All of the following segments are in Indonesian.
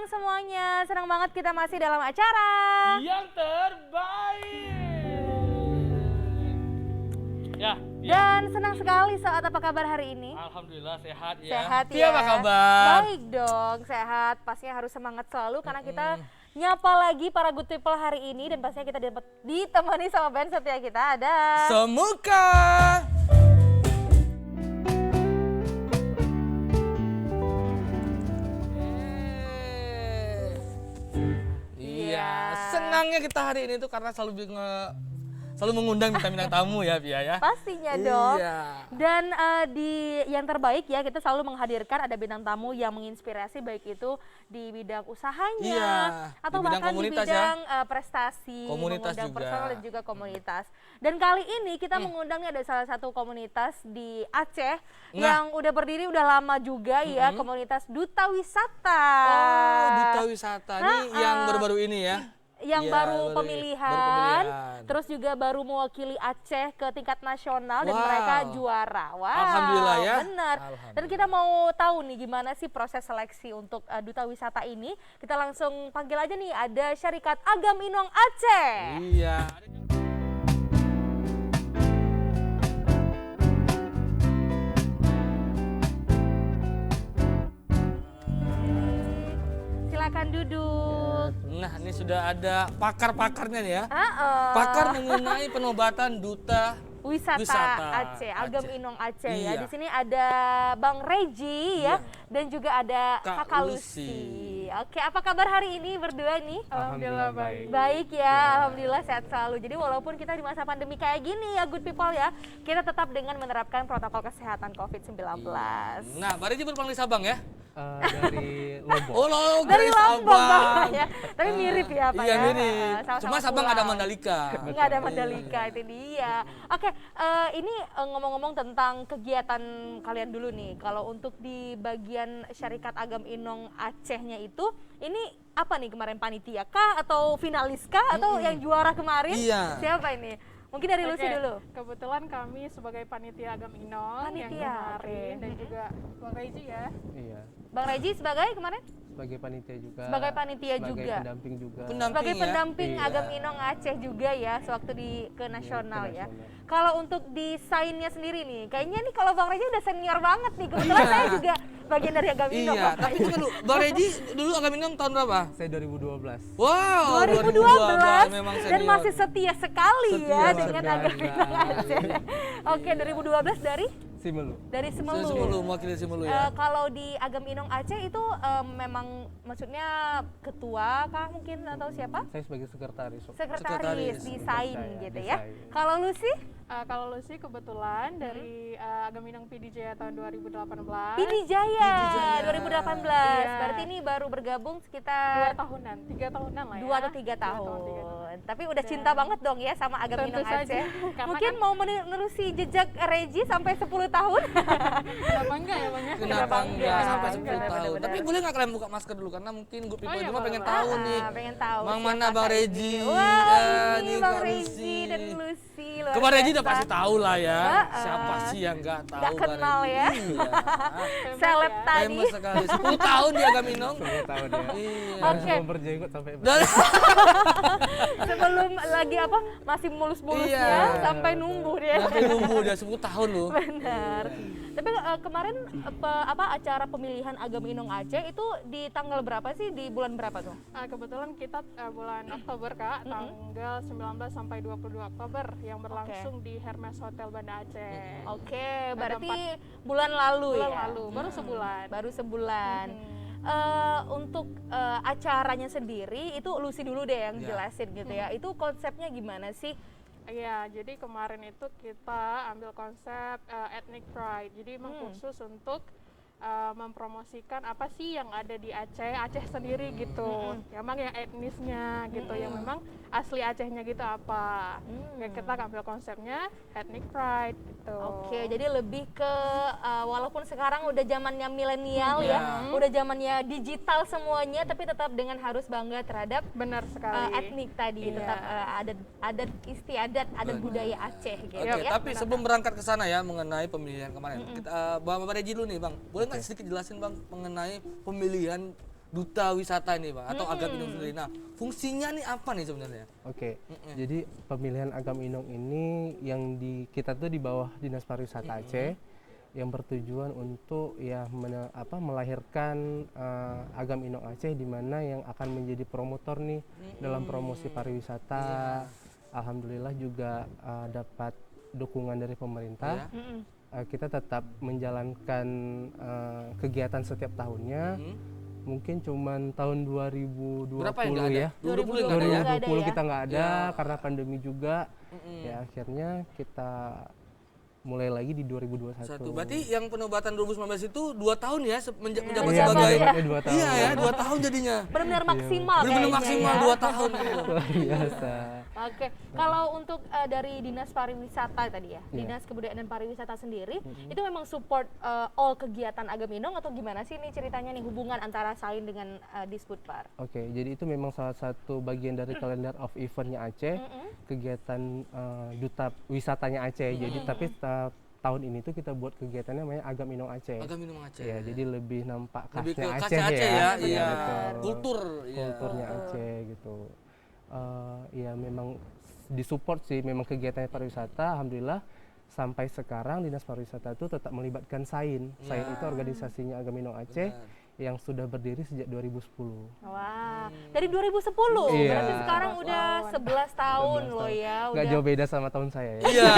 malam semuanya. Senang banget kita masih dalam acara yang terbaik. Ya. Dan senang sekali saat apa kabar hari ini? Alhamdulillah sehat ya. Sehat Tia, ya. apa kabar? Baik dong, sehat. Pastinya harus semangat selalu karena kita nyapa lagi para good people hari ini dan pastinya kita dapat ditemani sama band setia kita ada Semuka. Iya, senangnya kita hari ini tuh karena selalu mengundang bintang tamu ya, Pia ya. pastinya dong. Iya. Dan di yang terbaik ya kita selalu menghadirkan ada bintang tamu yang menginspirasi baik itu di bidang usahanya Iya, atau di bidang bahkan komunitas di bidang prestasi, Komunitas mengundang juga. personal dan juga komunitas. Dan kali ini kita mengundangnya ada salah satu komunitas di Aceh yang udah berdiri udah lama juga ya, komunitas Duta Wisata. Oh, Duta Wisata ini yang baru-baru ini ya. Yang Iya, baru pemilihan, pemilihan. terus juga baru mewakili Aceh ke tingkat nasional dan Wow. mereka juara. Wow, Alhamdulillah ya. Benar. Dan kita mau tahu nih gimana sih proses seleksi untuk Duta Wisata ini. Kita langsung panggil aja nih, ada Syarikat Agam Inong Aceh. Iya. Silakan duduk. Nah, ini sudah ada pakar-pakarnya nih ya. Pakar Pakar mengenai penobatan duta Wisata Aceh, Agam Inong Aceh ya. Iya. Di sini ada Bang Reji ya, dan juga ada Kak Kakak Lucy. Lucy. Oke, apa kabar hari ini berdua nih? Alhamdulillah baik. Baik ya, alhamdulillah sehat selalu. Jadi walaupun kita di masa pandemi kayak gini ya, good people ya, kita tetap dengan menerapkan protokol kesehatan COVID-19. Nah, Mbak Reji berpulang di Sabang ya? Dari Lombok. Oh, Lombok, Dari Lombok Sabang. Bang, ya. Tapi mirip ya Pak Iya, ya. mirip. Sama-sama Cuma Sabang pulau. ada Mandalika. Nggak ada Mandalika, itu dia. Oke, ini ngomong-ngomong tentang kegiatan kalian dulu nih. Kalau untuk di bagian Syarikat Agam Inong Acehnya itu, ini apa nih kemarin panitia kah atau finalis kah atau yang juara kemarin? Iya. Siapa ini? Mungkin dari Lucy Oke, dulu. Kebetulan kami sebagai panitia Agam Inong yang Panitia, kemarin oke. dan juga Bang Reji ya. Iya, Bang Reji sebagai kemarin? sebagai panitia juga. Sebagai panitia juga. Sebagai pendamping juga. Sebagai ya? pendamping Iya. Agam Inong Aceh juga ya sewaktu ke nasional ke ya. nasional. Kalau untuk desainnya sendiri nih, kayaknya nih kalau Bang Reji udah senior banget nih. Kebetulan saya juga bagian dari Agam Inong. Iya, tapi tunggu dulu. Bang Reji dulu Agam Inong tahun berapa? Saya 2012. Wow, 2012 memang dan senior. masih setia sekali ya Setia dengan sekali. Agam Inong Aceh. Oke, 2012 dari Simelu. Semelu. Simelu, mewakili Simelu ya. Kalau di Agam Inong Aceh itu memang maksudnya ketua kah mungkin atau siapa? Saya sebagai sekretaris. Sekretaris desain Saya, gitu ya. desain. Kalau Lucy? Kalau Lucy kebetulan dari Agam Inong PDJ tahun 2018. Pidi Jaya Jaya. 2018. Iya. Berarti ini baru bergabung 2 sekitar tahunan, 3 tahunan lah ya. 2 atau 3 2 tahun. 3 tahun. Tapi udah cinta banget dong ya sama Agam Tentu Inong saja. Aceh. Karena Mungkin kan- mau menerusi jejak Reji sampai 10 tahun. Kenapa enggak ya Bang ya? Kenapa enggak sampai 10 Benar, tahun? benar. Tapi boleh nggak kalian buka masker dulu karena mungkin Good People iya, cuma boleh, pengen boleh. tahu nih. Pengen tahu. Mang siapa mana Bang Kak Reji? Wah, Dan ini ini Bang Kak Reji Lucy. dan Lucy. luar Kemarin Reji udah biasa. pasti tahu lah ya. Heeh. Siapa sih yang nggak tahu Nggak Bang kenal Reji? ya. Iya. Seleb ya. tadi. Famous sekali. 10 tahun di Agam Inong. 10 tahun ya. Iya. Harus Oke. mau berjenggot sampai Dan Sebelum lagi apa masih mulus-mulusnya Iya. sampai numbuh dia. sampai nunggu udah 10 tahun loh. Benar. Tapi kemarin acara pemilihan Agam Inong Aceh itu di tanggal berapa sih? Di bulan berapa tuh? Kebetulan kita bulan Oktober Kak, tanggal 19 sampai 22 Oktober yang berlangsung di Hermes Hotel Banda Aceh. Oke, Ada berarti bulan lalu Bulan ya. lalu, baru sebulan. Baru sebulan. Untuk acaranya sendiri itu Lucy dulu deh yang Ya. jelasin gitu ya. Itu konsepnya gimana sih? Iya, jadi kemarin itu kita ambil konsep ethnic pride. Jadi memang khusus untuk mempromosikan apa sih yang ada di Aceh, Aceh sendiri gitu. Emang yang etnisnya gitu, yang memang asli Acehnya gitu apa. Ya, kita ambil konsepnya ethnic pride gitu. Oke, jadi lebih ke walaupun sekarang udah zamannya milenial ya, Ya. udah zamannya digital semuanya, tapi tetap dengan harus bangga terhadap Benar sekali. etnik tadi, Iya. tetap adat istiadat, adat budaya Aceh gitu Oke, ya. tapi sebelum berangkat ke sana ya mengenai pemilihan kemarin, kita Bapak Reji dulu nih Bang, boleh nggak sedikit jelasin Bang mengenai pemilihan duta wisata ini Bang atau Agam Inong sendiri. Nah, fungsinya nih apa nih sebenarnya? Oke. Jadi pemilihan Agam Inong ini yang kita tuh di bawah Dinas Pariwisata Aceh yang bertujuan untuk ya melahirkan Agam Inong Aceh di mana yang akan menjadi promotor nih dalam promosi pariwisata. Alhamdulillah juga dapat dukungan dari pemerintah. Kita tetap menjalankan kegiatan setiap tahunnya. Mungkin cuman tahun 2020 Berapa yang nggak ada? ya. 2020 nggak ada ya? 2020 kita nggak ada karena pandemi juga. Mm-mm. Ya akhirnya kita mulai lagi di 2021. Berarti yang penobatan 2019 itu 2 tahun ya menjabat Iya, sebagai menjabatnya 2 tahun. Iya ya, 2 tahun jadinya. Benar-benar maksimal Benar-benar kayaknya maksimal ya. 2 tahun gitu. Luar biasa. Oke, kalau untuk dari Dinas Pariwisata tadi ya, Iya. Dinas Kebudayaan dan Pariwisata sendiri, itu memang support all kegiatan Agam Inong atau gimana sih nih ceritanya nih hubungan antara Sain dengan Disbudpar? Oke, jadi itu memang salah satu bagian dari kalender of eventnya Aceh, kegiatan duta wisatanya Aceh. Jadi tapi tahun ini tuh kita buat kegiatannya namanya Agam Inong Aceh. Agam Inong Aceh. Ya, jadi lebih nampak Lebih ke khasnya khasnya Aceh, Aceh ya. ya, Iya, iya. betul. Kultur, iya. Kulturnya Aceh gitu. Ya memang disupport sih memang kegiatan pariwisata. Alhamdulillah sampai sekarang Dinas Pariwisata itu tetap melibatkan Sain. Sain itu organisasinya Agam Inong Aceh yang sudah berdiri sejak 2010. Wah, dari 2010 Iya. berarti sekarang udah 11 tahun loh ya. Nggak Udah. jauh beda sama tahun saya ya. Iya.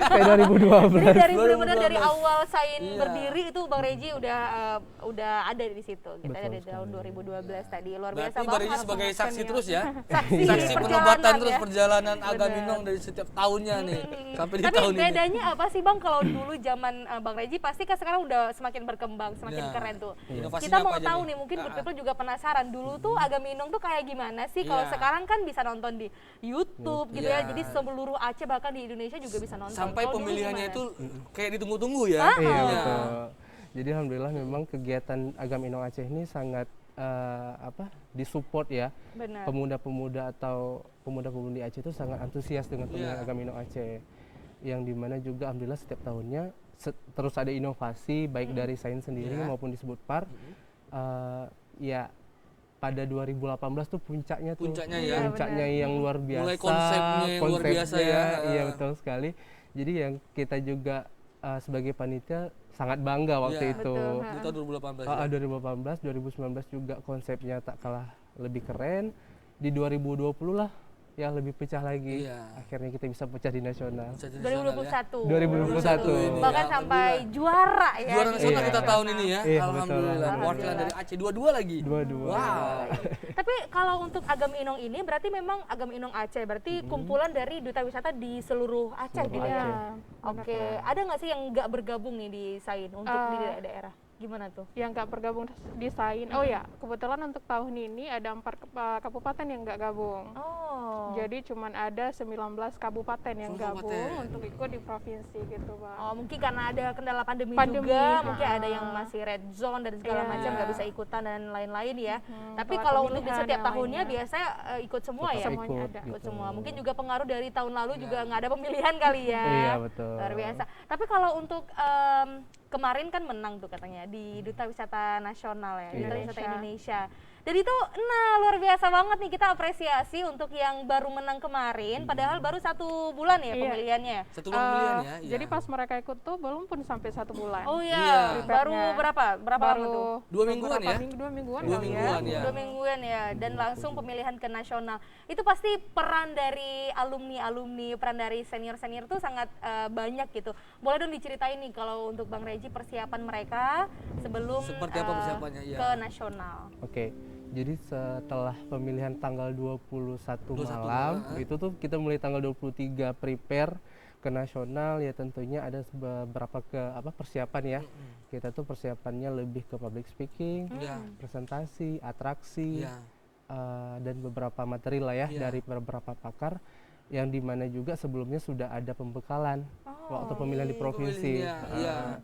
Kayak 2012. Jadi dari benar-benar dari awal Sain Iya. berdiri itu Bang Reji udah ada di situ. Kita Betul dari tahun 2012 tadi. Luar biasa Berarti banget. Barisi sebagai saksi senior. terus ya. Saksi, Saksi perjalanan penobatan terus ya. perjalanan Agam Benar. Inong dari setiap tahunnya nih sampai di Tapi tahun ini. bedanya apa sih Bang kalau dulu zaman Bang Reji pasti kan sekarang udah semakin berkembang, semakin Ya. keren tuh. Inovasinya Kita mau apa aja tahu nih? nih, mungkin good people juga penasaran dulu tuh Agam Inong tuh kayak gimana sih? Kalau Iya. sekarang kan bisa nonton di YouTube gitu ya. Iya. Jadi seluruh Aceh bahkan di Indonesia juga bisa nonton. Sampai Kalau dulu pemilihannya gimana? itu kayak ditunggu-tunggu ya. Iya betul. Jadi alhamdulillah memang kegiatan Agam Inong Aceh ini sangat disupport ya. Benar. Pemuda-pemuda atau pemuda-pemudi Aceh itu sangat antusias dengan pemilihan Agam Inong Aceh. Yang dimana juga alhamdulillah setiap tahunnya terus ada inovasi baik dari Sain sendiri maupun di Disbudpar. Ya pada 2018 tuh puncaknya ya. puncaknya yang luar biasa. Mulai konsepnya yang luar biasa ya. Iya betul sekali. Jadi yang kita juga sebagai panitia sangat bangga waktu Iya. itu. Di tahun 2018. ya. 2018, 2019 juga konsepnya tak kalah lebih keren. Di 2020 lah yang lebih pecah lagi. Iya. Akhirnya kita bisa pecah di nasional. Bisa jadi nasional ya. 2021. ini Bahkan ya, sampai juara ya. Juara nasional Iya. kita tahun ini ya. Iya, betul. Alhamdulillah. Alhamdulillah. Perwakilan dari Aceh dua-dua lagi. Dua-dua. Wow. Tapi kalau untuk Agam Inong ini berarti memang Agam Inong Aceh berarti kumpulan dari duta wisata di seluruh Aceh Seluruh gitu ya. Aceh. Oke, ada nggak sih yang nggak bergabung nih di Sain untuk di daerah? Gimana tuh? yang nggak bergabung di Sain. Oh ya, kebetulan untuk tahun ini ada 4 kabupaten yang nggak gabung. Oh. Jadi cuman ada 19 kabupaten yang 19 gabung kabupaten. untuk ikut di provinsi gitu, Bang. Oh, mungkin karena ada kendala pandemi, Pandemi, juga, ha. mungkin ada yang masih red zone dan segala Iya. macam nggak bisa ikutan dan lain-lain ya. Tapi telat kalau untuk di pemilihan setiap yang tahunnya lainnya. biasanya ikut semua Tetap ya. Semuanya ikut, ada. Ikut gitu. semua. Mungkin juga pengaruh dari tahun lalu juga nggak ada pemilihan kali ya. Iya, betul. Luar biasa. Tapi kalau untuk kemarin kan menang tuh katanya di Duta Wisata Nasional ya, Duta Iya. Wisata Indonesia. Dan itu, nah luar biasa banget nih kita apresiasi untuk yang baru menang kemarin, padahal baru 1 bulan ya Iya. pemilihannya. Satu bulan pemilihan ya. Iya. Jadi pas mereka ikut tuh belum pun sampai 1 bulan. Oh Iya. iya, baru Prepare-nya. berapa lama tuh? baru 2 mingguan ya? 2 mingguan 2 kali mingguan ya. 2 mingguan ya, dan langsung pemilihan ke nasional. Itu pasti peran dari alumni-alumni, peran dari senior-senior tuh sangat banyak gitu. Boleh dong diceritain nih kalau untuk Bang Reji persiapan mereka sebelum Seperti apa persiapannya? Iya. ke nasional. Oke. Jadi setelah pemilihan tanggal 21 malam, itu tuh kita mulai tanggal 23 prepare ke nasional ya, tentunya ada beberapa persiapan ya. Kita tuh persiapannya lebih ke public speaking, Iya. presentasi, atraksi, Iya. dan beberapa materi lah ya Iya. dari beberapa pakar yang dimana juga sebelumnya sudah ada pembekalan waktu pemilihan di provinsi. Pemilihannya, iya.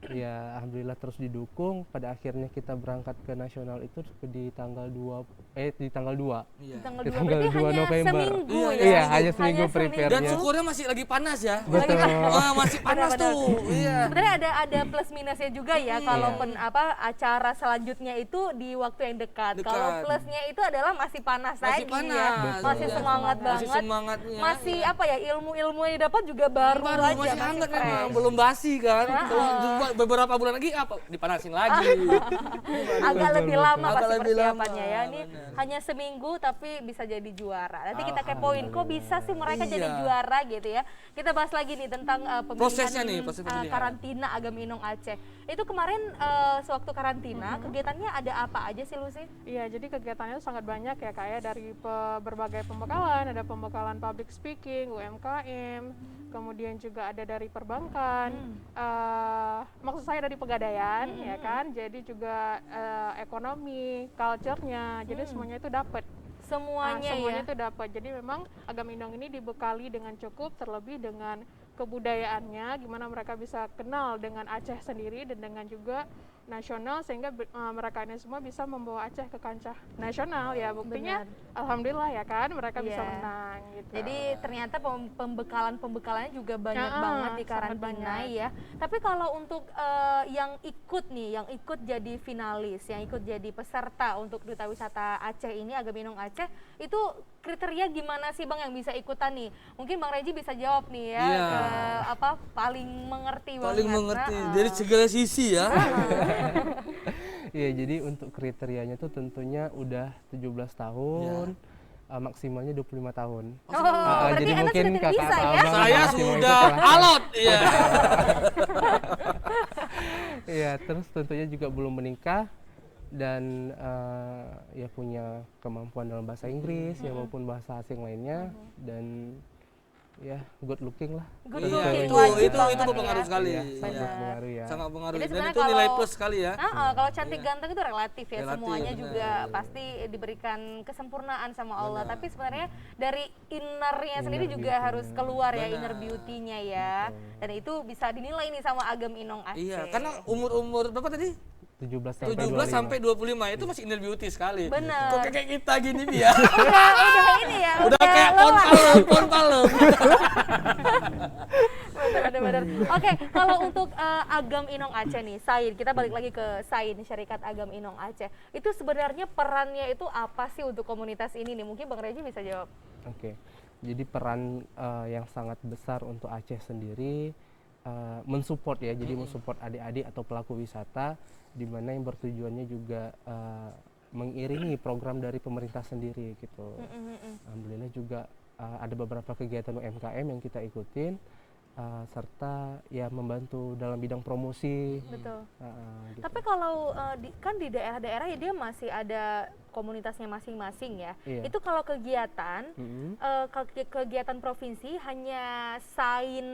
ya alhamdulillah terus didukung. Pada akhirnya kita berangkat ke nasional itu di tanggal 2 di tanggal 2. Iya. Tanggal Di 2 tanggal berarti 2 hanya November. seminggu Iya, ya. Iya, hanya seminggu Hanya prepare-nya. Dan syukurnya masih lagi panas ya. Betul. Wah, masih panas Benar-benar. tuh. Iya. Sebenarnya ada plus minusnya juga ya kalau Iya. acara selanjutnya itu di waktu yang dekat. Dekat. Kalau plusnya itu adalah masih panas Masih ya. panas. Masih Iya. semangat banget. Masih semangatnya. Masih apa ya, ilmu-ilmu yang didapat juga baru aja, masih hangat fresh. memang, belum basi kan. Kalau beberapa bulan lagi apa? Dipanasin lagi. Agak lebih betul. lama Agak pasti lebih persiapannya lama, ya. Ini benar. hanya seminggu tapi bisa jadi juara. Nanti kita kepoin kok bisa sih mereka jadi Iya. juara gitu ya. Kita bahas lagi nih tentang pemilihan Prosesnya nih, proses pemilihan. karantina Agam Inong Aceh. Itu kemarin sewaktu karantina kegiatannya ada apa aja sih Lucy? Iya, jadi kegiatannya sangat banyak ya kayak dari berbagai pembekalan, ada pembekalan public speaking, UMKM, kemudian juga ada dari perbankan, maksud saya dari pegadaian ya kan, jadi juga ekonomi, culture-nya, jadi semuanya itu dapat. Semuanya Semuanya ya. itu dapat. Jadi memang Agam Inong ini dibekali dengan cukup, terlebih dengan kebudayaannya, gimana mereka bisa kenal dengan Aceh sendiri dan dengan juga nasional, sehingga mereka ini semua bisa membawa Aceh ke kancah nasional ya. Buktinya alhamdulillah ya kan mereka bisa Iya. menang gitu. Jadi ternyata pembekalannya juga banyak Ya, banget di sangat karantina banyak. ya. Tapi kalau untuk yang ikut nih, yang ikut jadi finalis, yang ikut jadi peserta untuk Duta Wisata Aceh ini, Agam Inong Aceh, itu kriteria gimana sih Bang yang bisa ikutan nih? Mungkin Bang Reji bisa jawab nih ya, Iya. paling mengerti banget. Paling mengerti Nah, dari segala sisi ya. Iya, jadi untuk kriterianya tuh tentunya udah 17 tahun, maksimalnya 25 tahun. Oh, berarti jadi Anda mungkin sudah tidak kakak bisa atau ya? abang Saya maksimal itu sudah kelas- alot. Iya. Iya, terus tentunya juga belum menikah dan ya punya kemampuan dalam bahasa Inggris ya maupun bahasa asing lainnya dan ya good looking lah. Good Iya, looking, itu wajib itu banget berpengaruh ya. sekali. Iya, Iya. sangat berpengaruh ya. Sangat berpengaruh. Jadi Dan sebenarnya itu nilai kalau- plus sekali ya. Kalau cantik ganteng itu relatif ya, Relatif, semuanya benar. juga pasti diberikan kesempurnaan sama Allah. Tapi sebenarnya dari innernya sendiri juga beauty-nya. harus keluar ya, Benar. inner beauty-nya ya. Dan itu bisa dinilai nih sama Agam Inong Aceh. Iya, karena umur berapa tadi? 17 sampai 17 25. sampai 25 itu masih inner beauty sekali. Benar. Kok kayak kita gini dia. udah ini ya, Udah kayak lelah. pon palem. Benar-benar. Oke, kalau untuk Agam Inong Aceh nih, Sain, kita balik lagi ke Sain, Syarikat Agam Inong Aceh. Itu sebenarnya perannya itu apa sih untuk komunitas ini nih? Mungkin Bang Reji bisa jawab. Oke. Jadi peran yang sangat besar untuk Aceh sendiri mensupport ya. Jadi mensupport adik-adik atau pelaku wisata di mana yang bertujuannya juga mengiringi program dari pemerintah sendiri gitu. Alhamdulillah juga ada beberapa kegiatan UMKM yang kita ikutin serta ya membantu dalam bidang promosi. Betul. Gitu. Tapi kalau kan di daerah-daerah ya dia masih ada komunitasnya masing-masing ya. Iya. Itu kalau kegiatan Mm-mm. kegiatan provinsi hanya Sain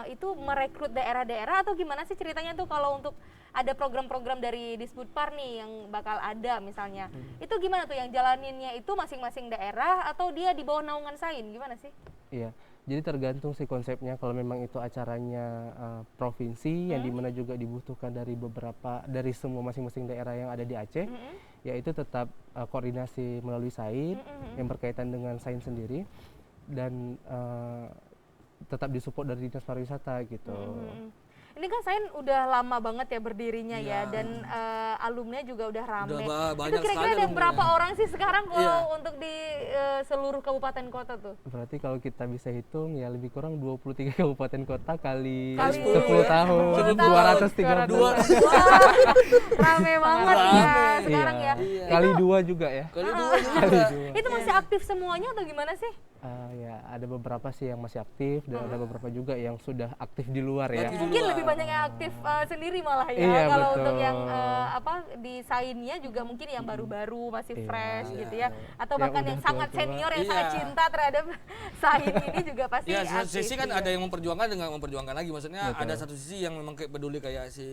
itu merekrut daerah-daerah atau gimana sih ceritanya tuh kalau untuk ada program-program dari Disbudpar nih yang bakal ada misalnya. Itu gimana tuh yang jalaninnya itu masing-masing daerah atau dia di bawah naungan Sain? Gimana sih? Iya, jadi tergantung sih konsepnya. Kalau memang itu acaranya provinsi yang dimana juga dibutuhkan dari semua masing-masing daerah yang ada di Aceh, ya itu tetap koordinasi melalui Sain yang berkaitan dengan Sain sendiri dan tetap disupport dari Dinas Pariwisata gitu. Ini kan Sain udah lama banget ya berdirinya ya, Iya. dan alumni juga udah rame. Udah Itu banyak kira-kira sekali ada alumninya. berapa orang sih sekarang kalau Iya. untuk di seluruh kabupaten kota tuh? Berarti kalau kita bisa hitung ya lebih kurang 23 kabupaten kota kali Kali 10 tahun, 10 tahun. 230. Wah, rame banget ya sekarang ya. Iya. Kali 2 juga ya. Kali dua juga. Itu masih aktif semuanya atau gimana sih? Ya ada beberapa sih yang masih aktif dan ada beberapa juga yang sudah aktif di luar ya. Aktif di Mungkin luar. lebih banyak yang aktif sendiri malah ya. Iya, Kalau betul. untuk yang di Sainnya juga mungkin yang baru-baru masih Iya. fresh gitu ya. Atau Yang bahkan udah yang sangat tua-tua. senior yang Iya. sangat cinta terhadap Sain ini juga pasti Ya, satu aktif. sisi kan juga. ada yang memperjuangkan dengan memperjuangkan lagi. Maksudnya Betul. ada satu sisi yang memang kayak peduli kayak si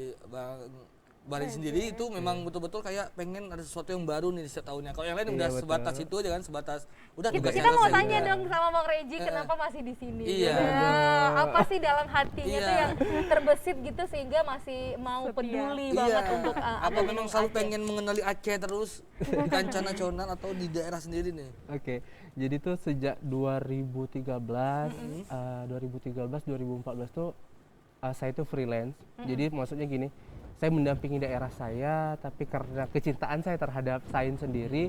Bang Rezi sendiri itu memang betul-betul kayak pengen ada sesuatu yang baru nih di setiap tahunnya. Kalau yang lain Iya, udah betul. sebatas itu aja kan, sebatas udah Kita, tugasnya kita mau selesai. tanya Iya. dong sama Bang Reji kenapa masih di sini. Iya. Ya, apa sih dalam hatinya Iya. tuh yang terbesit gitu sehingga masih mau Setia. peduli Iya. banget untuk apa Agam memang Inong selalu Aceh? pengen mengenali Aceh terus di kancah nasional atau di daerah sendiri nih? Oke, jadi tuh sejak 2013, 2014 tuh saya tuh freelance. Jadi maksudnya gini, saya mendampingi daerah saya, tapi karena kecintaan saya terhadap sains sendiri,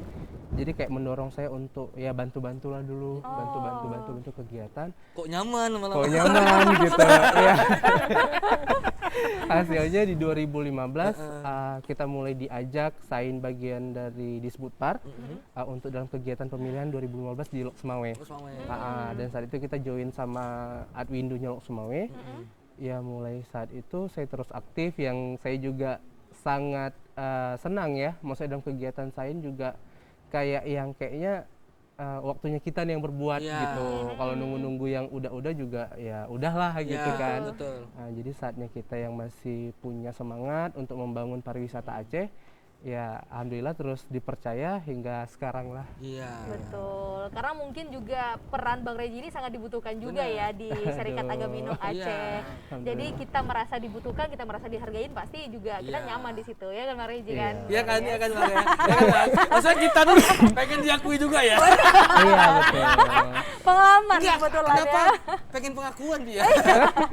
jadi kayak mendorong saya untuk ya bantu-bantulah dulu, bantu kegiatan. Kok nyaman malah? Kok nyaman gitu ya. Hasilnya di 2015 kita mulai diajak sains bagian dari Disbudpar untuk dalam kegiatan pemilihan 2015 di Lok Sumawe. Terus mau Dan saat itu kita join sama Adwindunya Lok Sumawe. Ya mulai saat itu saya terus aktif, yang saya juga sangat senang ya, maksudnya dalam kegiatan sains juga kayaknya waktunya kita nih yang berbuat Iya. gitu. Kalau nunggu-nunggu yang udah-udah juga ya udahlah gitu Ya, kan. betul. Nah, jadi saatnya kita yang masih punya semangat untuk membangun pariwisata Aceh, ya alhamdulillah terus dipercaya hingga sekarang lah. Iya. Betul, karena mungkin juga peran Bang Reji ini sangat dibutuhkan juga Benar. ya di Serikat Aduh. Agam Inong Aceh. Iya. Jadi kita merasa dibutuhkan, kita merasa dihargain, pasti juga kita Iya. nyaman di situ ya kan Bang Reji Iya. kan? Iya kan, iya kan Bang ya. Iya kan, Bang? Maksudnya kita tuh pengen diakui juga ya. Iya betul. Pengalaman Enggak, kebetulan kenapa? ya. Pengen pengakuan dia.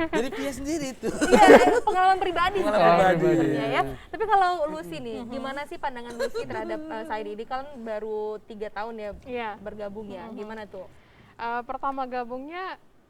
Dari Pia sendiri tuh. Iya, itu pengalaman pribadi Pengalaman sebenarnya pribadi. ya. Tapi kalau Lucy nih, gimana sih pandangan Lucy terhadap Saidi ini? Kan baru 3 tahun ya Iya. bergabung ya. Gimana tuh?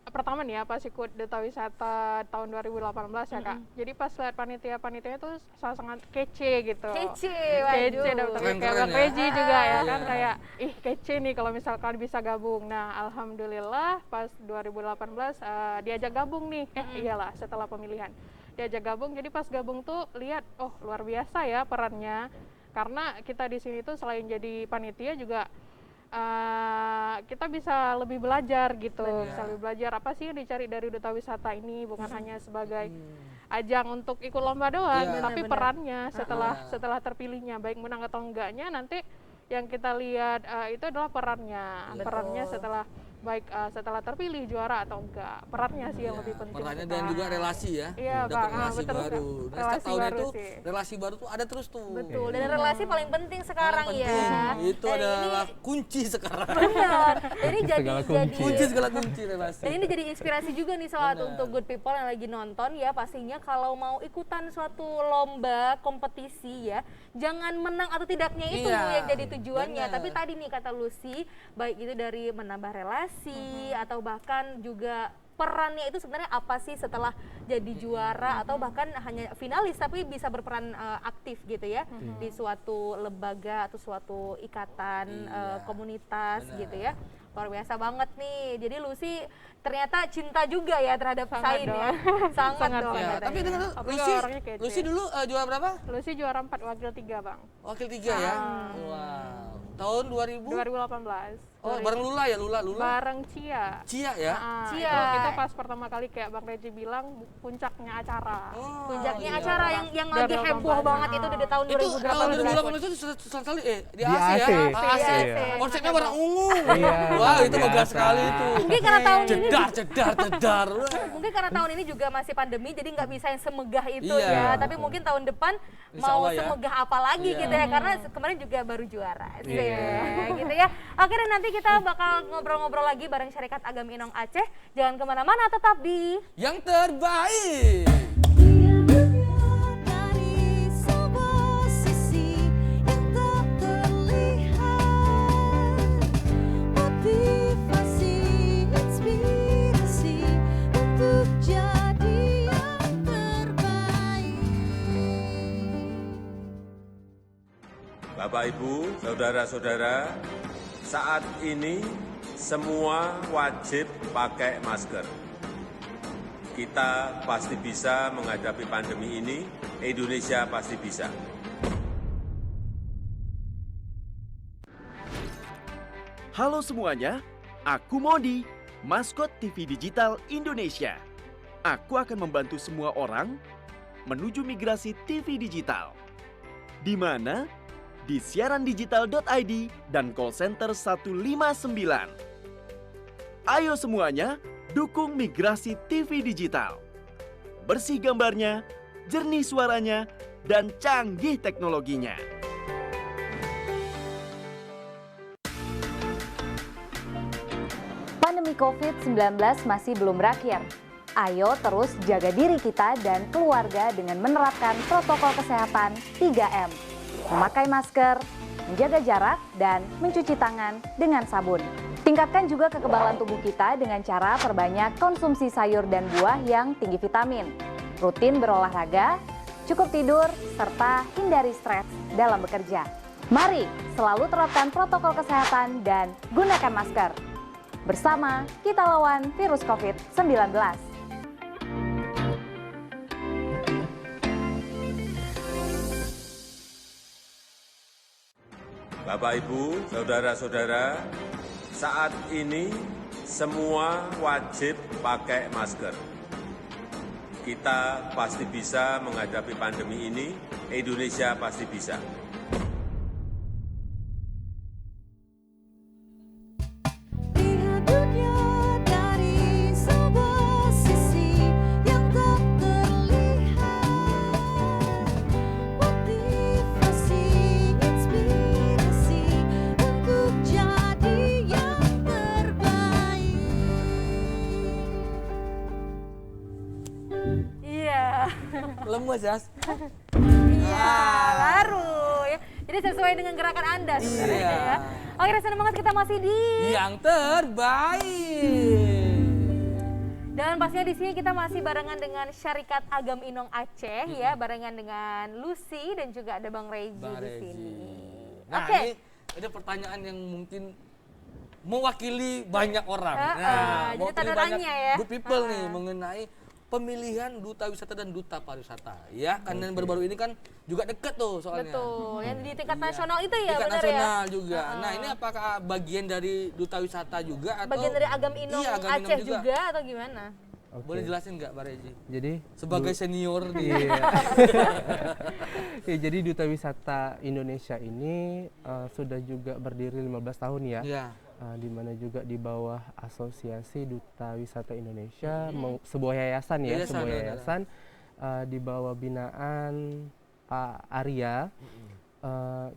Pertama nih ya pas ikut Duta Wisata tahun 2018 ya Kak. Jadi pas lihat panitia-panitia itu sangat kece gitu. Kece, Kece, waduh. dapet Keren-keren kayak Bang ya. Reji juga ya Iya. kan, kayak ih kece nih kalau misalkan bisa gabung. Nah alhamdulillah pas 2018 diajak gabung nih. Iyalah setelah pemilihan diajak gabung. Jadi pas gabung tuh lihat oh luar biasa ya perannya. Karena kita di sini tuh selain jadi panitia juga kita bisa lebih belajar gitu, bisa lebih belajar apa sih yang dicari dari Duta Wisata ini, bukan hanya sebagai ajang untuk ikut lomba doang, Iya. tapi Benar-benar. perannya setelah terpilihnya, baik menang atau enggaknya, nanti yang kita lihat itu adalah perannya setelah baik setelah terpilih juara atau enggak, perannya sih yang Iya, lebih penting. perannya kita. dan juga relasi ya. Iya, dapat Bang. relasi Betul, baru. Kak. Dan setiap Relasi tahunnya baru tuh sih. relasi baru tuh ada terus tuh. Betul, dan relasi paling penting sekarang Paling ya. penting. Itu Dan adalah kunci sekarang. benar. Ini jadi Segala jadi kunci. Kunci segala kunci relasi. dan ini jadi inspirasi juga nih soal untuk good people yang lagi nonton ya, pastinya kalau mau ikutan suatu lomba kompetisi ya, jangan menang atau tidaknya itu Iya, yang jadi tujuannya, benar. tapi tadi nih kata Lucy, baik itu dari menambah relasi atau bahkan juga perannya itu sebenarnya apa sih setelah jadi juara atau bahkan hanya finalis tapi bisa berperan aktif gitu ya di suatu lembaga atau suatu ikatan Iya, komunitas benar. gitu ya. Luar biasa banget nih. Jadi Lucy ternyata cinta juga ya terhadap Sangat Sain ya. dong. Sangat Sangat dong. Ya, katanya. tapi dengan Tapi Lucy, orangnya kece. Lucy dulu juara berapa? Lucy juara 4, wakil 3 Bang, Wakil 3 ya. Wow. Tahun 2000? 2018. Oh, bareng Lula ya, Lula. Bareng Cia. Cia ya. Cia. Itu pas pertama kali kayak Bang Reji bilang puncaknya acara. Oh, Puncaknya iya. acara yang lagi 2018. heboh banget itu dari tahun Itu tahun 2018. 2018 itu sekali di Di AC ya. AC. AC. Iya. Konsepnya warna ungu. Iya, Wah, itu biasa. megah sekali itu. Mungkin karena tahun ini Cedar. Wah. mungkin karena tahun ini juga masih pandemi jadi nggak bisa yang semegah itu Iya. ya, tapi mungkin tahun depan Insya mau Allah ya. semegah apa lagi Iya. gitu ya, karena kemarin juga baru juara sih, Iya. gitu ya. Oke, dan nanti kita bakal ngobrol-ngobrol lagi bareng Syarikat Agam Inong Aceh. Jangan kemana-mana, tetap di Yang terbaik. Dari sebuah sisi yang tak terlihat, motivasi, inspirasi untuk jadi yang terbaik. Bapak, Ibu, saudara-saudara, saat ini semua wajib pakai masker. Kita pasti bisa menghadapi pandemi ini, Indonesia pasti bisa. Halo semuanya, aku Modi, maskot TV Digital Indonesia. Aku akan membantu semua orang menuju migrasi TV digital. Di mana? Di siarandigital.id dan call center 159. Ayo semuanya, dukung migrasi TV digital. Bersih gambarnya, jernih suaranya, dan canggih teknologinya. Pandemi COVID-19 masih belum berakhir. Ayo terus jaga diri kita dan keluarga dengan menerapkan protokol kesehatan 3M. Memakai masker, menjaga jarak, dan mencuci tangan dengan sabun. Tingkatkan juga kekebalan tubuh kita dengan cara perbanyak konsumsi sayur dan buah yang tinggi vitamin. Rutin berolahraga, cukup tidur, serta hindari stres dalam bekerja. Mari selalu terapkan protokol kesehatan dan gunakan masker. Bersama kita lawan virus COVID-19. Bapak, Ibu, saudara-saudara, saat ini semua wajib pakai masker. Kita pasti bisa menghadapi pandemi ini, Indonesia pasti bisa. Lihat dunia dari sebuah sisi yang tak terlihat. Motivasi, inspirasi untuk jadi yang terbaik. Iya. Lemes, Jas. Iya, baru ya. Jadi sesuai dengan gerakan Anda sebenarnya Iya. ya. Oke, senang banget kita masih di Yang terbaik. dan pastinya di sini kita masih barengan dengan Syarikat Agam Inong Aceh ya, barengan dengan Lucy dan juga ada Bang Reji Bang di Reji. sini. Nah, Oke. ini ada pertanyaan yang mungkin mewakili banyak orang. Jadi mewakili tanda banyak tanya ya. good people nih mengenai pemilihan duta wisata dan duta pariwisata. Ya, kan dan baru-baru ini kan juga deket tuh soalnya. Betul, yang di tingkat Iya. nasional itu ya, Tingkat benar nasional ya. juga. Nah, ini apakah bagian dari duta wisata juga atau Bagian dari Agam Inong Iya, Agam Inong Aceh juga atau gimana? Oke. Boleh jelasin nggak, Pak Reji? Jadi Sebagai senior di Iya. Ya, jadi Duta Wisata Indonesia ini sudah juga berdiri 15 tahun ya. Iya. Di mana juga di bawah Asosiasi Duta Wisata Indonesia, sebuah yayasan ya, Yayasan, sebuah ya, yayasan di bawah binaan Pak Arya.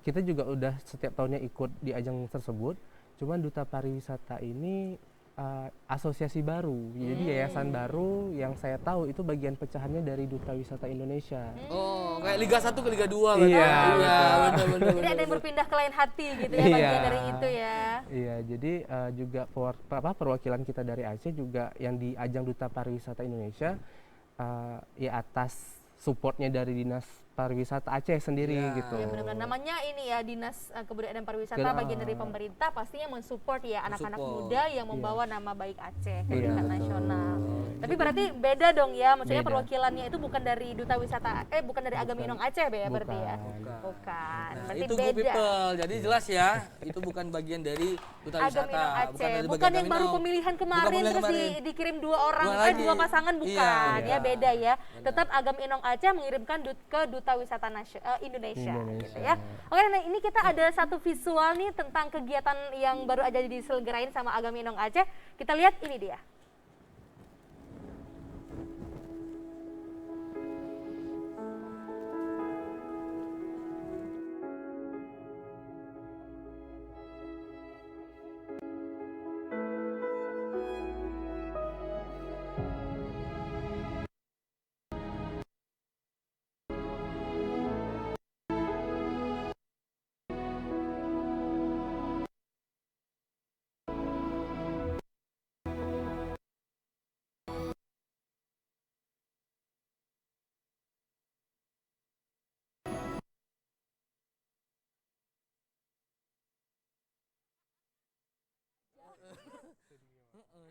Kita juga udah setiap tahunnya ikut di ajang tersebut. Cuman Duta Pariwisata ini asosiasi baru, jadi yayasan baru yang saya tahu itu bagian pecahannya dari Duta Wisata Indonesia. Oh, kayak Liga 1 ke Liga 2 Iya, benar. Jadi ada yang berpindah ke lain hati gitu ya, Iya. bagian dari itu ya. Iya, jadi juga perwakilan kita dari Aceh juga yang di ajang Duta Pariwisata Indonesia ya atas supportnya dari Dinas Pariwisata Aceh sendiri Iya. gitu. Ya benar-benar namanya ini ya Dinas Kebudayaan dan Pariwisata, Kena- bagian dari pemerintah pastinya mensupport ya anak-anak Mensupport. muda yang membawa nama baik Aceh ke Iya, tingkat betul. nasional. Tapi berarti beda dong ya, maksudnya Beda. perwakilannya itu bukan dari Duta Wisata bukan dari Agam Inong Aceh ya berarti ya. Bukan. Bukan. Nah, Berarti itu good beda. people. Jadi jelas ya, itu bukan bagian dari duta Agam wisata, Inong Aceh, dari bukan bagian yang baru Agam pemilihan Inong. kemarin Bukan pemilihan terus kemarin. dikirim dua orang, Dua lagi. dua pasangan bukan, Iya. ya beda ya. Tetap Agam Inong Aceh mengirimkan ke Duta Wisata Indonesia, gitu ya. Oke, nah ini kita ada satu visual nih tentang kegiatan yang baru aja diselenggarain sama Agam Inong Aceh. Kita lihat ini dia.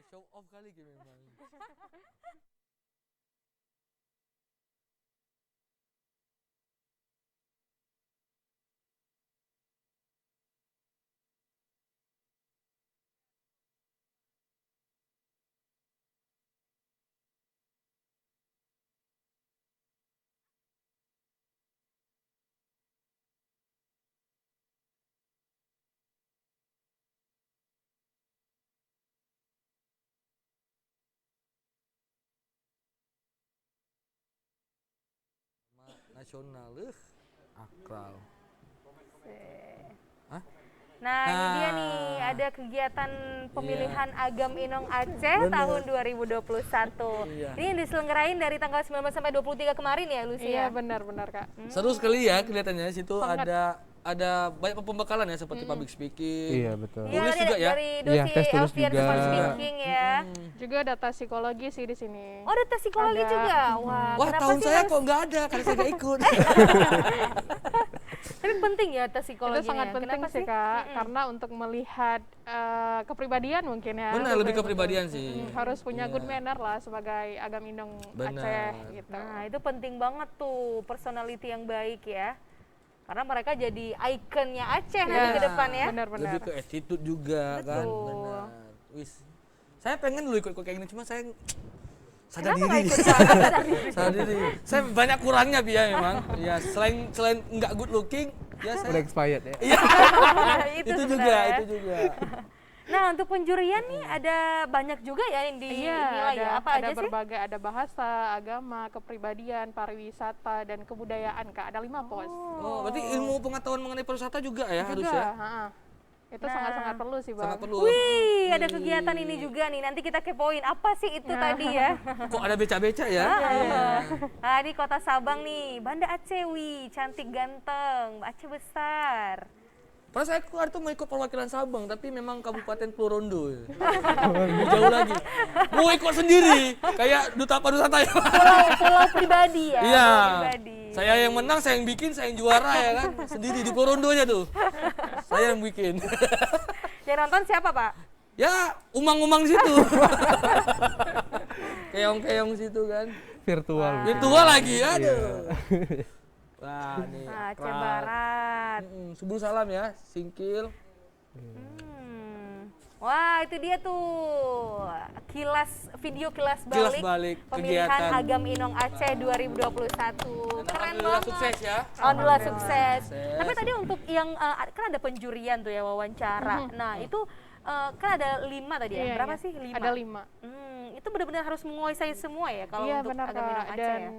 Show off kali gitu memang. nasional. Akral. Hah? Nah, ini dia nih, ada kegiatan pemilihan Agam Inong Aceh tahun 2021. Iya. Ini yang diselenggarain dari tanggal 19 sampai 23 kemarin ya, Lucia? Iya benar-benar Kak. Seru sekali ya kelihatannya situ ada banyak pembekalan ya seperti public speaking. Iya, betul. Iya, Tulis dari, juga ya? dari Iya, dosi tes tulis Alfian juga. Speaking ya. Juga data psikologi sih di sini. Oh, ada tes psikologi Ada. juga? Wah, Wah, kenapa tahun sih saya harus- kok nggak ada karena saya nggak ikut. Tapi penting ya tes psikologi. Itu sangat penting sih Kak, karena untuk melihat kepribadian mungkin ya. Benar, lebih kepribadian sih. Harus punya good manner lah sebagai Agam Inong Benar. Aceh gitu. Nah, itu penting banget tuh, personality yang baik ya. Karena mereka jadi ikonnya Aceh nanti ke depan ya. Benar-benar. Lebih ke attitude juga kan. Betul. Benar. Wis. Saya pengen dulu ikut kayak gini, cuma saya sadar Kenapa nggak diri. ikut sadar diri? Sadar diri. Saya banyak kurangnya Pia memang. Ya, selain nggak good looking, ya Udah saya expired ya. Iya. itu itu juga, sebenarnya. itu juga. Nah, untuk penjurian nih ada banyak juga ya yang dinilai ya. Apa ada aja sih? berbagai, ada bahasa, agama, kepribadian, pariwisata, dan kebudayaan Kak. Ada 5 pos. Oh, berarti ilmu pengetahuan mengenai pariwisata juga ya Juga, harusnya. itu sangat-sangat perlu sih Bang. Sangat perlu. Wih, ada kegiatan ini juga nih. Nanti kita kepoin apa sih itu tadi ya. Kok ada beca-beca ya? Nah, di Kota Sabang nih, Banda Acewi, cantik ganteng, Aceh besar. Padahal saya keluar tuh mau ikut perwakilan Sabang, tapi memang Kabupaten Purworejo ya. Lebih jauh lagi. Mau ikut sendiri, kayak duta pariwisata ya. Pulau pribadi ya. Iya. Pulau pribadi. Saya yang menang, saya yang bikin, saya yang juara ya kan. Sendiri di Purworejo aja tuh. Saya yang bikin. Yang nonton siapa, Pak? Ya, umang-umang di situ. Keong-keong situ kan. Virtual. Virtual lagi, aduh. Wah, nih. Aceh Akral. Barat. Subuh salam ya, Singkil. Wah, itu dia tuh video kilas Kilas balik, balik pemilihan kegiatan. Agam Inong Aceh 2021. Keren Alhamdulillah banget. sukses ya. Alhamdulillah sukses. Sukses. Tapi tadi untuk yang kan ada penjurian tuh ya, wawancara. Nah, itu kan ada 5 tadi ya. Iya, Berapa iya. sih? 5. Ada 5. Itu benar-benar harus menguasai semua ya kalau Iya untuk benar Agam Inong Kak. Aceh Dan ya.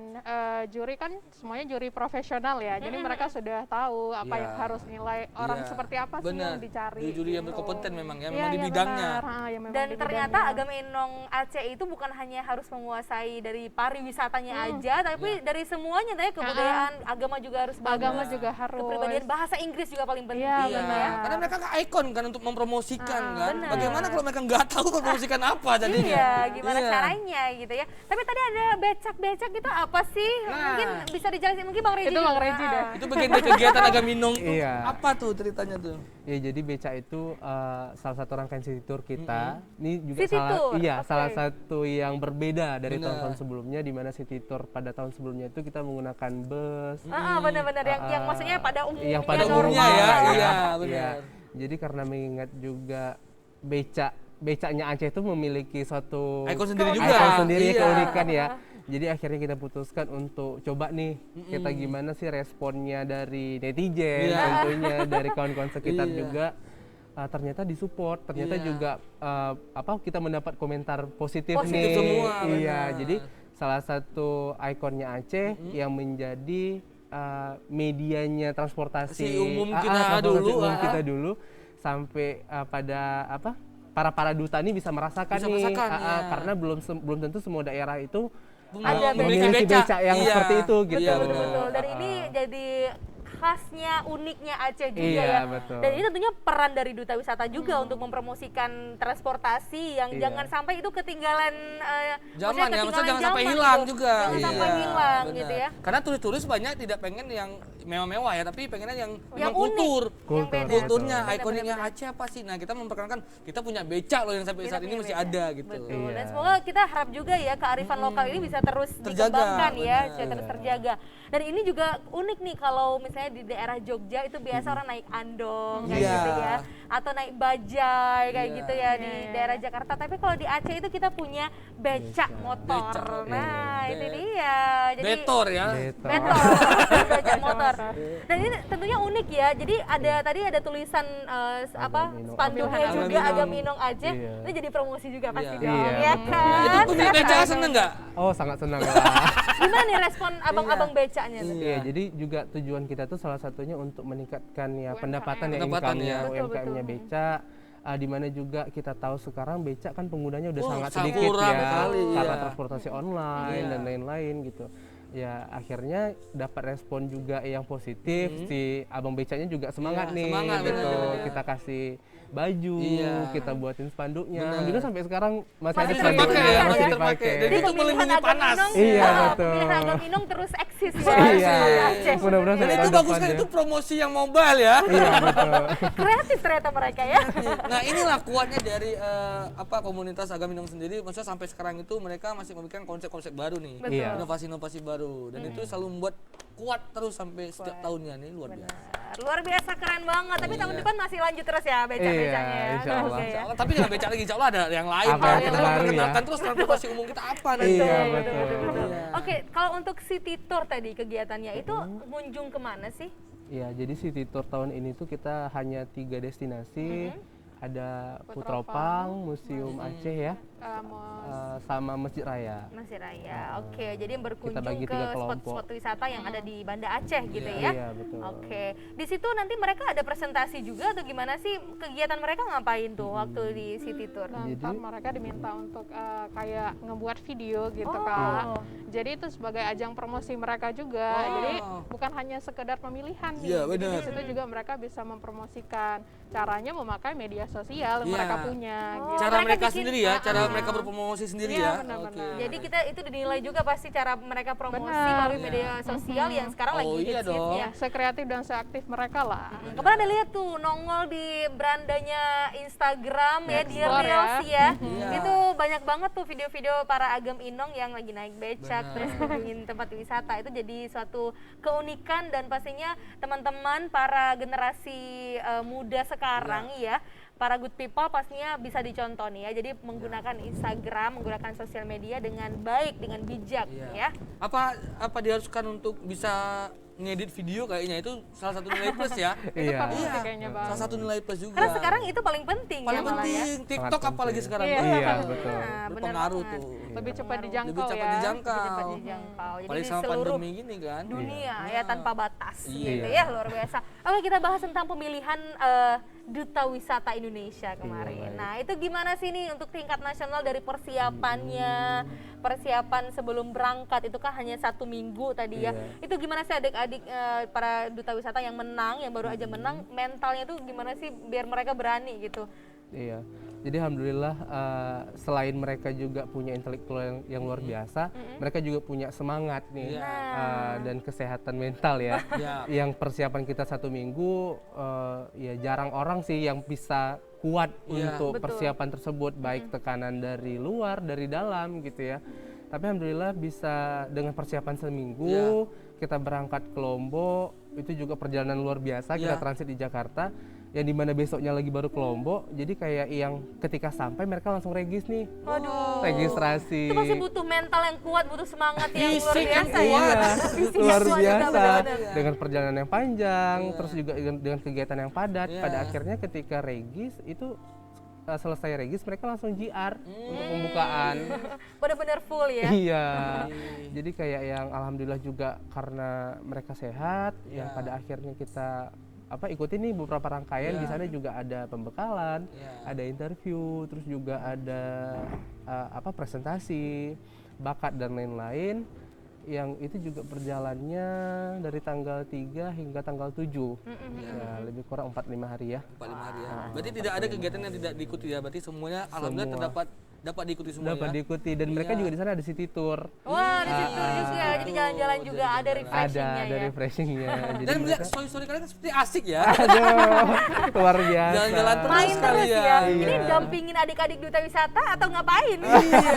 juri kan semuanya juri profesional ya. Jadi mereka sudah tahu apa Iya. yang harus nilai orang Iya, seperti apa sih benar. yang dicari. Juri yang gitu. berkompeten memang ya, Iya, memang di iya, bidangnya. benar. Yang memang Dan di ternyata bidangnya. Agam Inong Aceh itu bukan hanya harus menguasai dari pariwisatanya aja, tapi dari semuanya tadi kebudayaan, agama juga harus bagus. Agama juga harus. Kepribadian, bahasa Inggris juga paling penting. Iya, Iya, benar. karena mereka kan ikon kan untuk mempromosikan kan. benar. Bagaimana kalau mereka nggak tahu mempromosikan apa jadinya? Iya, gimana Iya. caranya gitu ya. Tapi tadi ada becak-becak itu apa sih? Mungkin bisa dijelasin, mungkin Bang Reji Itu Bang juga. Reji dah. Itu bagian dari kegiatan Agam Inong tuh. Iya. Apa tuh ceritanya tuh? Ya jadi beca itu salah satu rangkaian city tour kita. Ini juga City tour, oke. salah satu yang berbeda dari Benar. tahun-tahun sebelumnya, di mana city tour pada tahun sebelumnya itu kita menggunakan bus. Benar-benar yang maksudnya pada umumnya. Yang pada normal umumnya ya, lah iya Iya. benar. Jadi karena mengingat juga becaknya Aceh itu memiliki suatu Ikon sendiri juga. ikon sendiri, Iya. keunikan ya. Jadi akhirnya kita putuskan untuk coba nih kita gimana sih responnya dari netizen, Iya. tentunya dari kawan-kawan sekitar Iya. juga. Ternyata disupport, ternyata Iya. juga kita mendapat komentar positif, Positif nih. semua, Iya, benar. jadi salah satu ikonnya Aceh yang menjadi medianya transportasi Si umum kita transportasi dulu, umum kita dulu sampai pada para duta ini bisa merasakan Bisa nih merasakan, iya. karena belum tentu semua daerah itu Ada memiliki beca yang Iya. seperti itu gitu. Iya, Betul. Dan ini jadi khasnya, uniknya Aceh juga Iya, ya. betul. Dan ini tentunya peran dari Duta Wisata juga untuk mempromosikan transportasi yang Iya. jangan sampai itu ketinggalan Zaman ya, maksudnya jangan sampai zaman hilang gitu. juga. Jangan Iya, sampai hilang benar. gitu ya. Karena turis-turis banyak tidak pengen yang mewah-mewah ya, tapi pengennya yang memang unik, kultur. yang beda. Kulturnya, Benar, ikoniknya benar. Aceh apa sih? Nah, kita memperkenalkan kita punya becak loh yang sampai Kita saat ini punya masih becak. ada gitu. Betul. Iya. Dan semoga kita harap juga ya kearifan lokal ini bisa terus Terjaga, dikembangkan ya, benar. bisa terus terjaga. Dan ini juga unik nih kalau misalnya di daerah Jogja itu biasa orang naik andong kayak Iya. gitu ya, atau naik bajai kayak Iya. gitu ya di daerah Jakarta. Tapi kalau di Aceh itu kita punya becak motor. Becak motor. Nah, Iya. itu dia. Jadi Betor ya. Betor. betor, becak motor filter. Dan ini tentunya unik ya. Jadi ada tadi ada tulisan Inong. spanduknya Agam juga Inong. Agam Inong Aceh. Iya. Ini jadi promosi juga pasti Iya. dong, Iya, ya betul. kan? Itu pemilik beca seneng nggak? Oh, sangat senang lah. Gimana nih respon abang-abang becanya tuh? Iya, jadi juga tujuan kita tuh salah satunya untuk meningkatkan ya UMKM. pendapatan ya, Pendapatan, income-nya, ya. Betul, UMKM-nya betul. beca. Di mana juga kita tahu sekarang becak kan penggunanya udah Wah, sangat sangat sedikit kurang ya, sekali, karena iya. transportasi online Iya. dan lain-lain gitu. Ya akhirnya dapat respon juga yang positif, si abang becaknya juga semangat Iya, nih semangat, gitu. benar. Kita kasih baju, Iya. kita buatin spanduknya. Benar. Alhamdulillah sampai sekarang masih ada Masih spanduknya, terpakai ya, masih terpakai. Dan Jadi itu melindungi Agam panas. Inong, Iya, betul. pemilihan Agam Inong terus eksis ya. Iya, di Aceh. mudah-mudahan Dan sampai itu tahun bagus depan kan, ya. itu promosi yang mobile ya. Iya betul. Kreatif ternyata mereka ya. Nah inilah kuatnya dari komunitas Agam Inong sendiri. Maksudnya sampai sekarang itu mereka masih memikirkan konsep-konsep baru nih, Betul. Iya. inovasi-inovasi baru, dan itu selalu membuat kuat terus sampai setiap tahunnya nih, luar biasa. Luar biasa, keren banget. Tapi tahun Iya. depan masih lanjut terus ya becak-becaknya Iya, ya. insya Allah. Oke ya. Insya Allah, tapi jangan becak lagi, insya Allah ada yang lain. Apa Pak. yang Kita terbaru ya? perkenalkan terus transportasi umum kita apa nanti. Iya, Betul, betul. betul. Iya. Oke, kalau untuk City Tour tadi kegiatannya itu kunjung kemana sih? Ya, jadi City Tour tahun ini tuh kita hanya 3 destinasi. Ada Putropang, Museum Aceh ya, sama Masjid Raya. Masjid Raya. Oke, jadi Kita berkunjung bagi ke 3 kelompok. spot-spot wisata yang ada di Banda Aceh gitu ya. Iya, betul. Oke, di situ nanti mereka ada presentasi juga atau gimana sih kegiatan mereka ngapain tuh waktu di City Tour? Dan Jadi- ntar mereka diminta untuk kayak ngebuat video gitu Oh. Kak. Jadi itu sebagai ajang promosi mereka juga. Wow. Jadi bukan hanya sekedar pemilihan nih. Iya, Jadi benar. di situ juga mereka bisa mempromosikan. Caranya memakai media sosial yang Iya. mereka punya. Oh, gitu. Cara mereka mereka bikin- sendiri ya, cara mereka berpromosi sendiri Iya, ya. benar-benar. Oke. Jadi kita itu dinilai juga pasti cara mereka promosi Benar. melalui Iya. media sosial yang sekarang Oh, lagi iya hits-hits dong. ya. Sekreatif dan seaktif mereka lah. Kemarin ada lihat tuh nongol di berandanya Instagram ya, di Explore Reels ya. ya. Iya. Itu banyak banget tuh video-video para Agam Inong yang lagi naik becak Benar. terus kunjungin tempat wisata. Itu jadi suatu keunikan dan pastinya teman-teman para generasi muda sekarang ya. Para good people pastinya bisa dicontoh nih ya. Jadi menggunakan Instagram, menggunakan sosial media dengan baik, dengan bijak Iya. ya. Apa diharuskan untuk bisa ngedit video kayaknya itu salah satu nilai plus ya. Itu Iya. penting Iya. kayaknya Bang. Salah satu nilai plus juga. Karena sekarang itu paling penting paling ya malah ya. penting TikTok Sangat apalagi penting. sekarang. Iya. Iya, Wah, betul. Nah, benar berpengaruh banget. tuh. Lebih cepat Pengaruh. dijangkau Lebih cepat ya. dijangkau. Lebih cepat dijangkau. Jadi Apalagi di sama seluruh pandemi gini kan. dunia ya tanpa batas gitu Iya. ya, luar biasa. Oke, kita bahas tentang pemilihan Duta Wisata Indonesia kemarin. baik. Nah, itu gimana sih nih untuk tingkat nasional dari persiapannya, persiapan sebelum berangkat itu kan hanya 1 minggu tadi ya. Iya. Itu gimana sih adik-adik para duta wisata yang menang, yang baru aja menang, mentalnya tuh gimana sih biar mereka berani gitu? Iya. Jadi alhamdulillah selain mereka juga punya intelektual yang luar biasa, mereka juga punya semangat nih Iya. dan kesehatan mental ya. Iya. Yang persiapan kita 1 minggu, ya jarang orang sih yang bisa kuat Iya. untuk Betul. persiapan tersebut, baik tekanan dari luar, dari dalam gitu ya. Tapi alhamdulillah bisa dengan persiapan seminggu, kita berangkat ke Lombok, itu juga perjalanan luar biasa, kita Iya. transit di Jakarta. Yang dimana besoknya lagi baru ke Lombok, jadi kayak yang ketika sampai mereka langsung regis nih, Waduh. registrasi. Itu masih butuh mental yang kuat, butuh semangat yang luar Fisik yang biasa kuat. ya. Iya, Fisik yang luar kuat juga, biasa benar-benar. dengan perjalanan yang panjang, Iya. terus juga dengan kegiatan yang padat. Iya. Pada akhirnya ketika regis itu selesai regis mereka langsung JR untuk pembukaan. Benar-benar full ya. Iya. Jadi kayak yang alhamdulillah juga karena mereka sehat, yang Iya. pada akhirnya kita ikuti nih beberapa rangkaian. Iya. Di sana juga ada pembekalan, Iya. ada interview, terus juga ada presentasi, bakat dan lain-lain. Yang itu juga berjalannya dari tanggal 3 hingga tanggal 7. Ya, lebih kurang 4-5 hari ya. 45 hari ya. Berarti tidak ada kegiatan yang tidak diikuti ya. Berarti semuanya alhamdulillah dapat diikuti semua Dapat ya. diikuti dan mereka juga di sana ada city tour. Wah, di situ juga. Jadi jalan-jalan juga ada refreshingnya Ada ya. refreshingnya. Jadi Dan melihat mereka- story-story kalian seperti asik ya. Aduh, luar biasa. Jalan-jalan terus Main terus kalian. ya. Ini Iya. dampingin adik-adik duta wisata atau ngapain? Iya.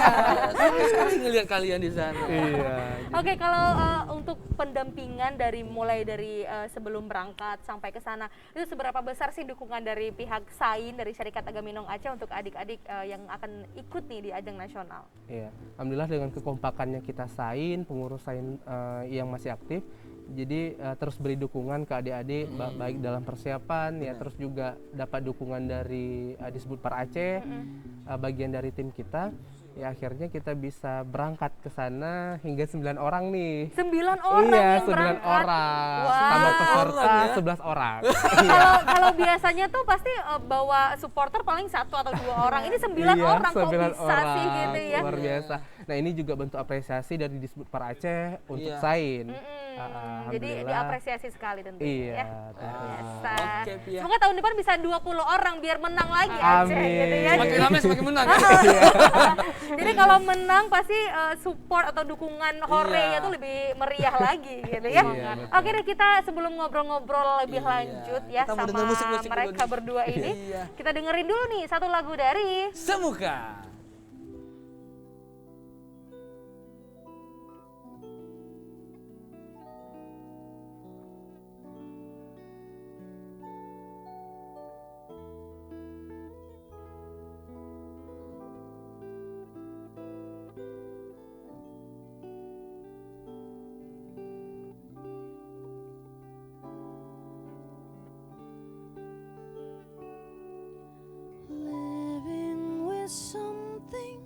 Senang sekali ngelihat kalian di sana. Iya. Oke, kalau untuk pendampingan mulai dari sebelum berangkat sampai ke sana, itu seberapa besar sih dukungan dari pihak SAIN dari Syarikat Agam Inong Aceh untuk adik-adik yang akan ikut nih di ajang nasional? Iya, alhamdulillah dengan kekompakannya kita SAIN, pengurus SAIN yang masih aktif, Jadi terus beri dukungan ke adik-adik baik dalam persiapan ya, terus juga dapat dukungan dari Disbud Par Aceh, bagian dari tim kita. Ya akhirnya kita bisa berangkat ke sana hingga 9 orang nih. 9 orang Iya, yang 9 berangkat. orang. Wah. Tambah peserta Orang ya? 11 orang. Kalau biasanya tuh pasti bawa supporter paling 1 atau 2 orang. Ini 9 Iya, orang kok 9 bisa sih orang. gitu ya. Luar biasa. Nah ini juga bentuk apresiasi dari Disbud Par Aceh untuk Iya. Sain. Jadi Alhamdulillah. diapresiasi sekali tentunya Iya, ya. tentunya. Biasa. Oke, Pia. Semoga tahun depan bisa 20 orang biar menang lagi Aceh Amin. gitu ya. Semakin ramai semakin menang. Jadi kalau menang pasti support atau dukungan hore-nya Iya. tuh lebih meriah lagi gitu ya. Iya, betul. Oke deh, kita sebelum ngobrol-ngobrol lebih Iya. lanjut ya Kita mau sama denger musik-musik dulu mereka nih. berdua ini. Iya. Kita dengerin dulu nih satu lagu dari Semuka. Living with something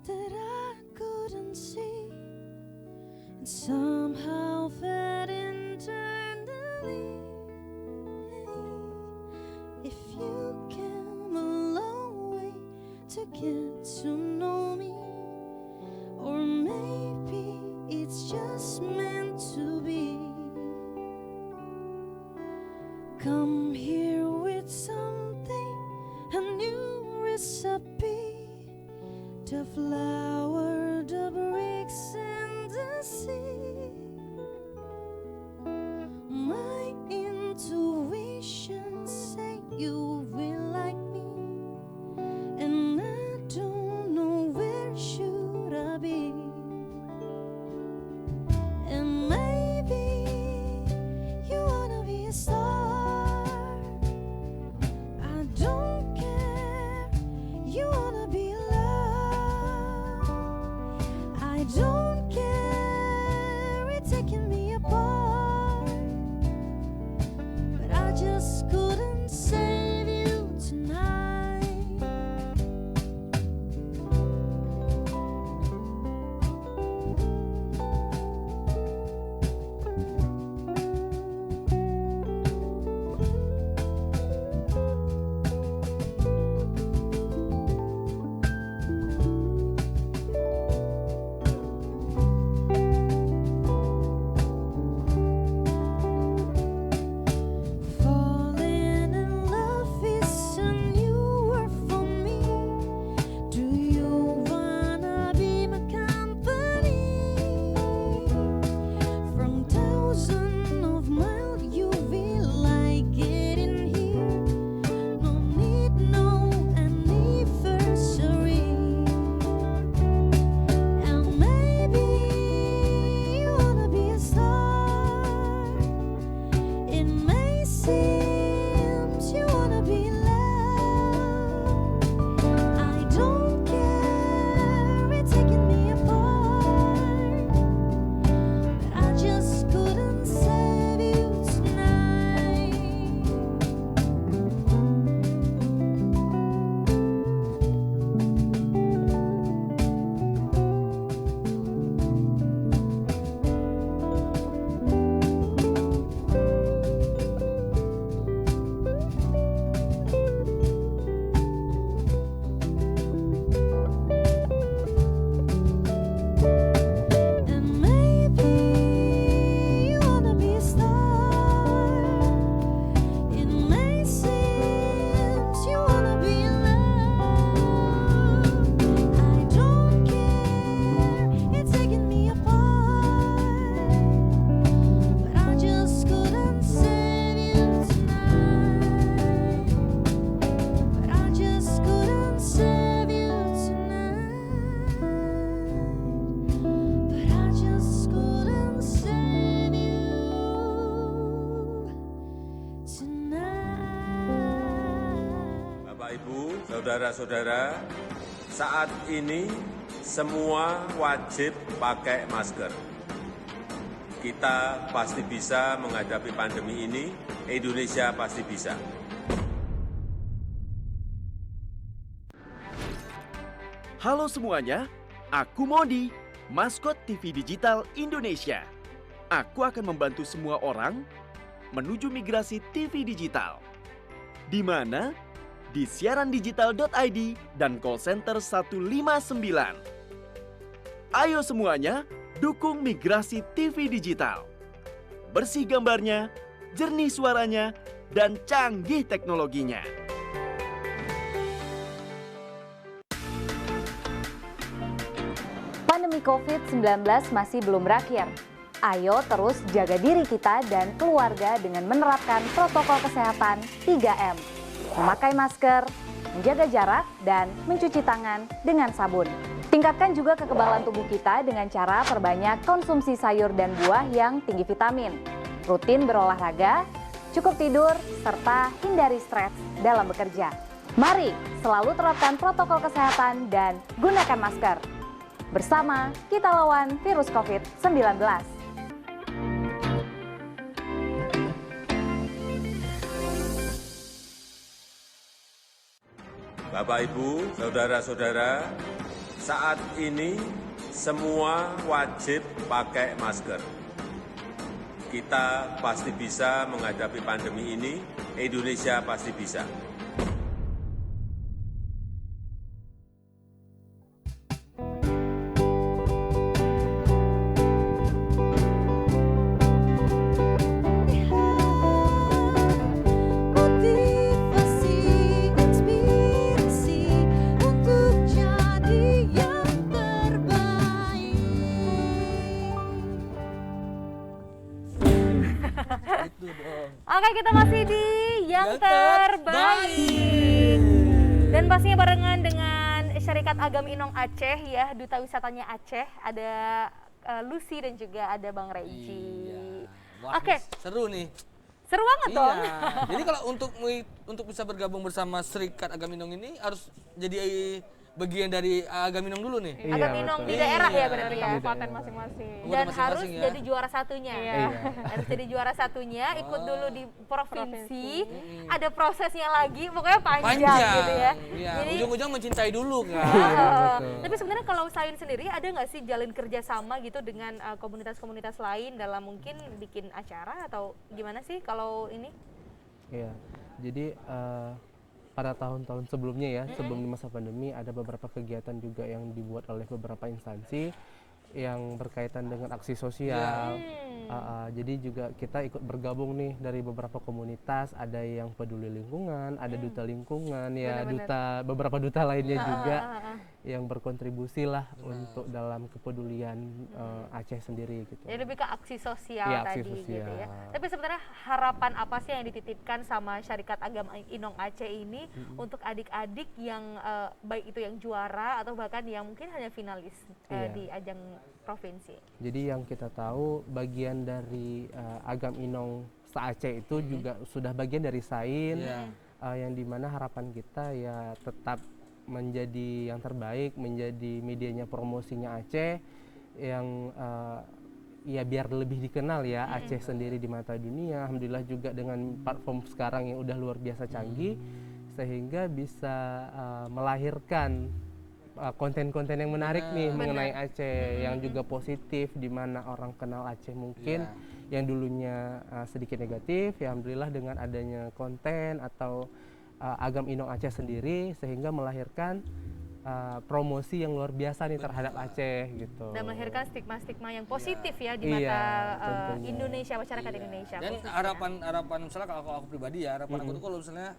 that I couldn't see, and somehow fed internally. If you came a long way to get to know me, or maybe it's just meant to be. Come here with something, a new recipe, the flour, the bricks, and the sea. My intuition say you will like me, and I don't know where should I be. And maybe you wanna be a star. I don't care. You wanna be loved. I don't care. It's taking me apart, but I just couldn't save you tonight. Falling in love is a new word for me. Do you wanna be my company? From thousands of miles you will like it in here. No need no anniversary. And maybe you wanna be a star. It may seem you wanna be loved. I don't care. It's taking me apart, but I just couldn't save you tonight. And maybe you wanna be a star. It may seem you wanna be loved. I don't care. It's taking me apart, but I just couldn't save you tonight. But I just couldn't save you tonight. But I just couldn't save you tonight. Bapak, Ibu, saudara-saudara, saat ini semua wajib pakai masker. Kita pasti bisa menghadapi pandemi ini, Indonesia pasti bisa. Halo semuanya, aku Modi, maskot TV Digital Indonesia. Aku akan membantu semua orang menuju migrasi TV digital. Di mana? Di siarandigital.id dan call center 159. Ayo semuanya, dukung migrasi TV digital. Bersih gambarnya, jernih suaranya, dan canggih teknologinya. Pandemi COVID-19 masih belum berakhir. Ayo terus jaga diri kita dan keluarga dengan menerapkan protokol kesehatan 3M. Memakai masker, menjaga jarak, dan mencuci tangan dengan sabun. Tingkatkan juga kekebalan tubuh kita dengan cara perbanyak konsumsi sayur dan buah yang tinggi vitamin. Rutin berolahraga, cukup tidur, serta hindari stres dalam bekerja. Mari selalu terapkan protokol kesehatan dan gunakan masker. Bersama kita lawan virus COVID-19. Bapak, Ibu, saudara-saudara, saat ini semua wajib pakai masker. Kita pasti bisa menghadapi pandemi ini, Indonesia pasti bisa. Motivasi, inspirasi untuk jadi yang terbaik. Itu dong. Oke, kita masih di yang terbaik. Dan pastinya barengan dengan Syarikat Agam Inong Aceh ya, Duta Wisatanya Aceh, ada Lucy dan juga ada Bang Reji. Wah, Oke. seru nih. Seru banget dong. Iya. Jadi kalau untuk bisa bergabung bersama Serikat Agam Inong ini harus jadi bagian dari Agam Inong dulu nih. Iya, Agam Inong di betul. daerah ya Iya. berarti Dari ya. kabupaten masing-masing. Oh, Dan masing-masing harus ya. jadi juara satunya. Iya. Harus jadi juara satunya, ikut Oh. dulu di provinsi. Provinsi. Ada prosesnya lagi, pokoknya panjang, Panjang gitu ya. Iya, Jadi ujung-ujung mencintai dulu kan. betul. tapi sebenarnya kalau Sain sendiri ada nggak sih jalin kerjasama gitu dengan komunitas-komunitas lain dalam mungkin bikin acara atau gimana sih kalau ini? Iya, jadi pada tahun-tahun sebelumnya ya, sebelum masa pandemi ada beberapa kegiatan juga yang dibuat oleh beberapa instansi yang berkaitan dengan aksi sosial. Jadi juga kita ikut bergabung nih dari beberapa komunitas, ada yang peduli lingkungan, ada duta lingkungan, ya Benar-benar. beberapa duta lainnya juga yang berkontribusi lah untuk dalam kepedulian Aceh sendiri gitu. Jadi lebih ke aksi sosial Iya, aksi tadi gitu ya. sosial. Tapi sebenarnya harapan apa sih yang dititipkan sama Syarikat Agam Inong Aceh ini untuk adik-adik yang baik itu yang juara atau bahkan yang mungkin hanya finalis Iya. di ajang provinsi? Jadi yang kita tahu bagian dari Agam Inong se-Aceh itu juga sudah bagian dari Sain, Iya. yang dimana harapan kita ya tetap menjadi yang terbaik, menjadi medianya promosinya Aceh yang ya biar lebih dikenal ya Aceh sendiri di mata dunia. Alhamdulillah juga dengan platform sekarang yang udah luar biasa canggih sehingga bisa melahirkan konten-konten yang menarik nih mengenai Aceh yang juga positif, di mana orang kenal Aceh mungkin yang dulunya sedikit negatif, ya alhamdulillah dengan adanya konten atau Agam Inong Aceh sendiri sehingga melahirkan promosi yang luar biasa nih terhadap Aceh gitu. Dan melahirkan stigma-stigma yang positif ya di Iya, mata tentunya. Indonesia, masyarakat Indonesia. Dan khususnya. harapan misalnya kalau aku pribadi ya, harapan aku tuh kalau misalnya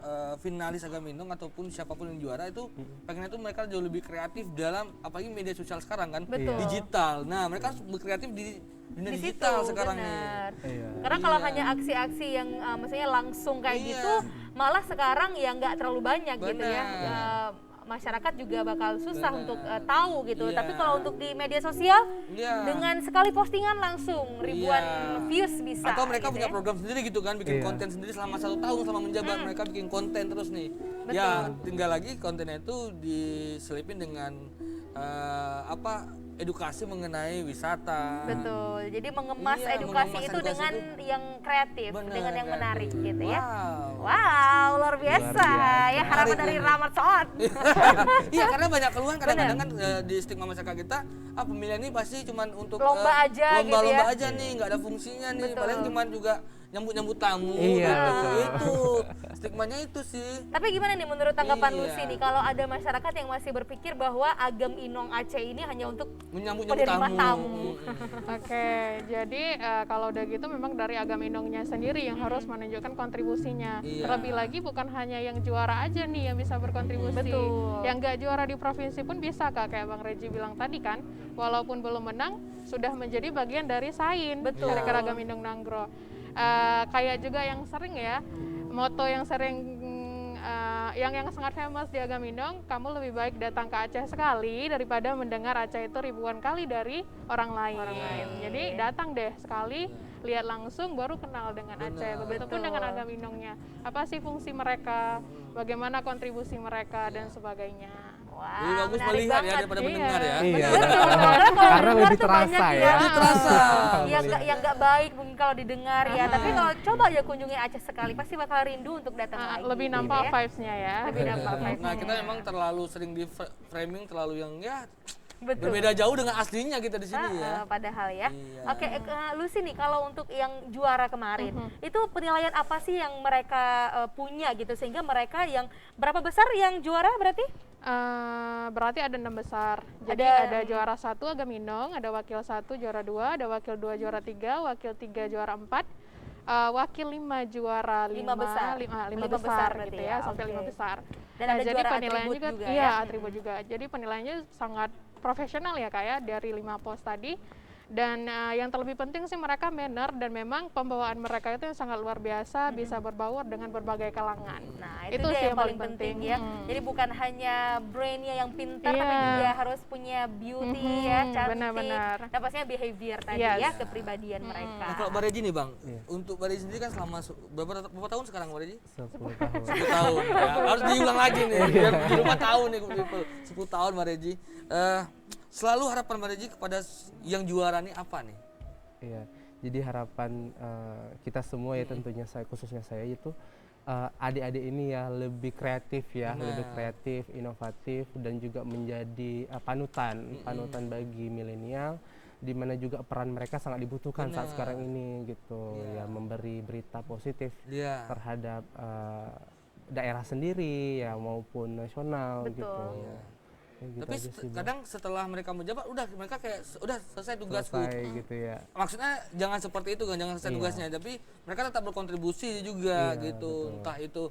finalis Agam Inong ataupun siapapun yang juara itu pengennya tuh mereka jauh lebih kreatif dalam apalagi media sosial sekarang kan, Betul. digital. Nah, mereka harus berkreatif di dunia Di situ, digital sekarang benar. nih. Iya. Karena kalau Iya. hanya aksi-aksi yang maksudnya langsung kayak Iya. gitu, malah sekarang ya nggak terlalu banyak gitu ya. Benar. Masyarakat juga bakal susah untuk tahu gitu. Iya. Tapi kalau untuk di media sosial, Iya. dengan sekali postingan langsung ribuan Iya. views bisa. Atau mereka gitu punya ya. program sendiri gitu kan, bikin Iya. konten sendiri selama 1 tahun selama menjabat mereka bikin konten terus nih. Ya tinggal lagi kontennya itu diselipin dengan edukasi mengenai wisata. Betul. Jadi mengemas Iya, edukasi mengemas itu edukasi dengan itu. yang kreatif, Bener, dengan yang kreatif. menarik gitu ya. Wow. Wow, luar biasa. Ya harapan Menarik dari ini. Rahmat Soot. Iya, karena banyak keluhan kadang-kadang kan di stigma masyarakat kita, pemilihan ini pasti cuman untuk Lomba aja gitu lomba-lomba ya. aja nih, nggak ada fungsinya nih. Betul. Paling cuman juga nyambut-nyambut tamu Iya, gitu. betul. Itu stigmanya itu sih. Tapi gimana nih menurut tanggapan Iya. Lucy nih kalau ada masyarakat yang masih berpikir bahwa Agam Inong Aceh ini hanya untuk Menyambut-nyambut penerima tamu. tamu. Oke, jadi kalau udah gitu memang dari Agam Inongnya sendiri yang harus menunjukkan kontribusinya. Iya. Terlebih lagi bukan hanya yang juara aja nih yang bisa berkontribusi. Betul. Yang nggak juara di provinsi pun bisa Kak, kayak Bang Reji bilang tadi kan, walaupun belum menang sudah menjadi bagian dari SAIN, Betul. Syarikat Agam Inong Nanggro. Kayak juga yang sering ya, moto yang sering yang sangat famous di Agam Inong, kamu lebih baik datang ke Aceh sekali daripada mendengar Aceh itu ribuan kali dari orang lain. Jadi datang deh sekali, lihat langsung baru kenal dengan Aceh. Begitupun dengan Agam Inongnya. Apa sih fungsi mereka, bagaimana kontribusi mereka dan sebagainya. Wah, Lebih bagus menarik melihat ya banget. daripada Iya. mendengar ya. Iya. Betul, karena kalau Karena dengar lebih tuh terasa banyak ya. Lebih terasa. yang nggak baik mungkin kalau didengar ya. Tapi kalau coba aja kunjungi Aceh sekali, pasti bakal rindu untuk datang lagi. Lebih gitu nampak ya. vibes-nya ya. Lebih nampak vibes-nya. Nah, kita memang terlalu sering di framing terlalu yang ya Betul. berbeda jauh dengan aslinya kita di sini ya. Padahal ya. Iya. Oke, Lucy nih kalau untuk yang juara kemarin, itu penilaian apa sih yang mereka punya gitu sehingga mereka yang berapa besar yang juara berarti? Berarti ada 6 besar. Jadi ada juara 1 Agam Inong, ada wakil 1 juara 2, ada wakil 2 juara 3, wakil 3 juara 4, wakil 5 juara 5 besar. 5 besar besar berarti gitu ya, ya, sampai oke. 5 besar. Dan ada jadi juara penilaian atribut juga, juga iya, ya? atribut juga. Jadi penilaiannya sangat profesional ya Kak ya, dari 5 pos tadi. Dan yang terlebih penting sih mereka manner dan memang pembawaan mereka itu yang sangat luar biasa, bisa berbaur dengan berbagai kalangan. Nah, itu Itu dia sih yang paling penting ya. Jadi bukan hanya brainnya yang pintar, tapi Iya. juga harus punya beauty ya, cantik. benar-benar. Dan pastinya behavior tadi Yes. ya, kepribadian mereka. Nah, kalau Mbak Reji nih Bang, Iya. untuk Mbak Reji sendiri kan selama berapa tahun sekarang Mbak Reji? 10 tahun. 10 tahun. Ya, harus diulang lagi nih, biar di rumah tahun nih 10 tahun Mbak Reji. Selalu harapan Mbak Reji kepada yang juara nih apa nih? Iya, jadi harapan kita semua ya tentunya saya khususnya saya itu adik-adik ini ya lebih kreatif ya, lebih kreatif, inovatif dan juga menjadi panutan bagi milenial di mana juga peran mereka sangat dibutuhkan saat sekarang ini gitu ya, memberi berita positif Iya. terhadap daerah sendiri ya maupun nasional Betul. gitu. Iya. Ya, gitu Tapi aja sih, Bang. kadang setelah mereka menjabat udah mereka kayak udah selesai tugasku. selesai gitu ya. Maksudnya jangan seperti itu kan, jangan selesai Iya. tugasnya, tapi mereka tetap berkontribusi juga Iya, gitu. betul. Entah itu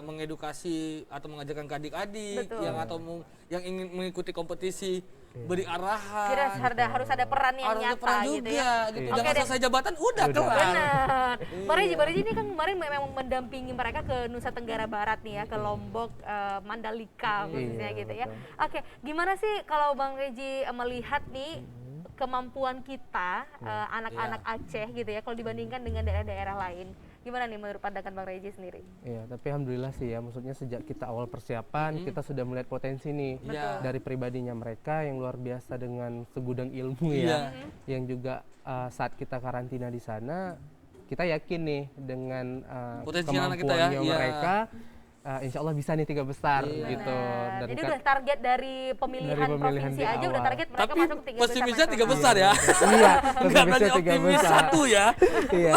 mengedukasi atau mengajarkan ke adik-adik Betul. yang yang ingin mengikuti kompetisi, beri arahan. Kira harus ada peran yang Harus ada nyata peran gitu juga ya. gitu. Oke Jangan deh. selesai jabatan udah kelar. Benar. Mbak Reji ini kan kemarin memang mendampingi mereka ke Nusa Tenggara Barat nih ya, ke Lombok, Mandalika khususnya Iya, gitu ya. betul. Oke, gimana sih kalau Bang Reji melihat nih kemampuan kita anak-anak Aceh gitu ya kalau dibandingkan dengan daerah-daerah lain? Gimana nih menurut pandangan Bang Reji sendiri? Iya, tapi alhamdulillah sih ya, maksudnya sejak kita awal persiapan kita sudah melihat potensi nih Betul. dari pribadinya mereka yang luar biasa dengan segudang ilmu Iya. ya, yang juga saat kita karantina di sana kita yakin nih dengan Potensi anak kita ya, kemampuannya iya. mereka, insya Allah bisa nih 3 besar gitu. Benar. Dan Jadi kan- udah target dari pemilihan Dari pemilihan provinsi di aja udah awal. target mereka Tapi masuk 3 besar pesimisnya 3 nasional. besar ya. iya, Enggak berani pesimisnya 3 optimis besar. satu ya. Iya,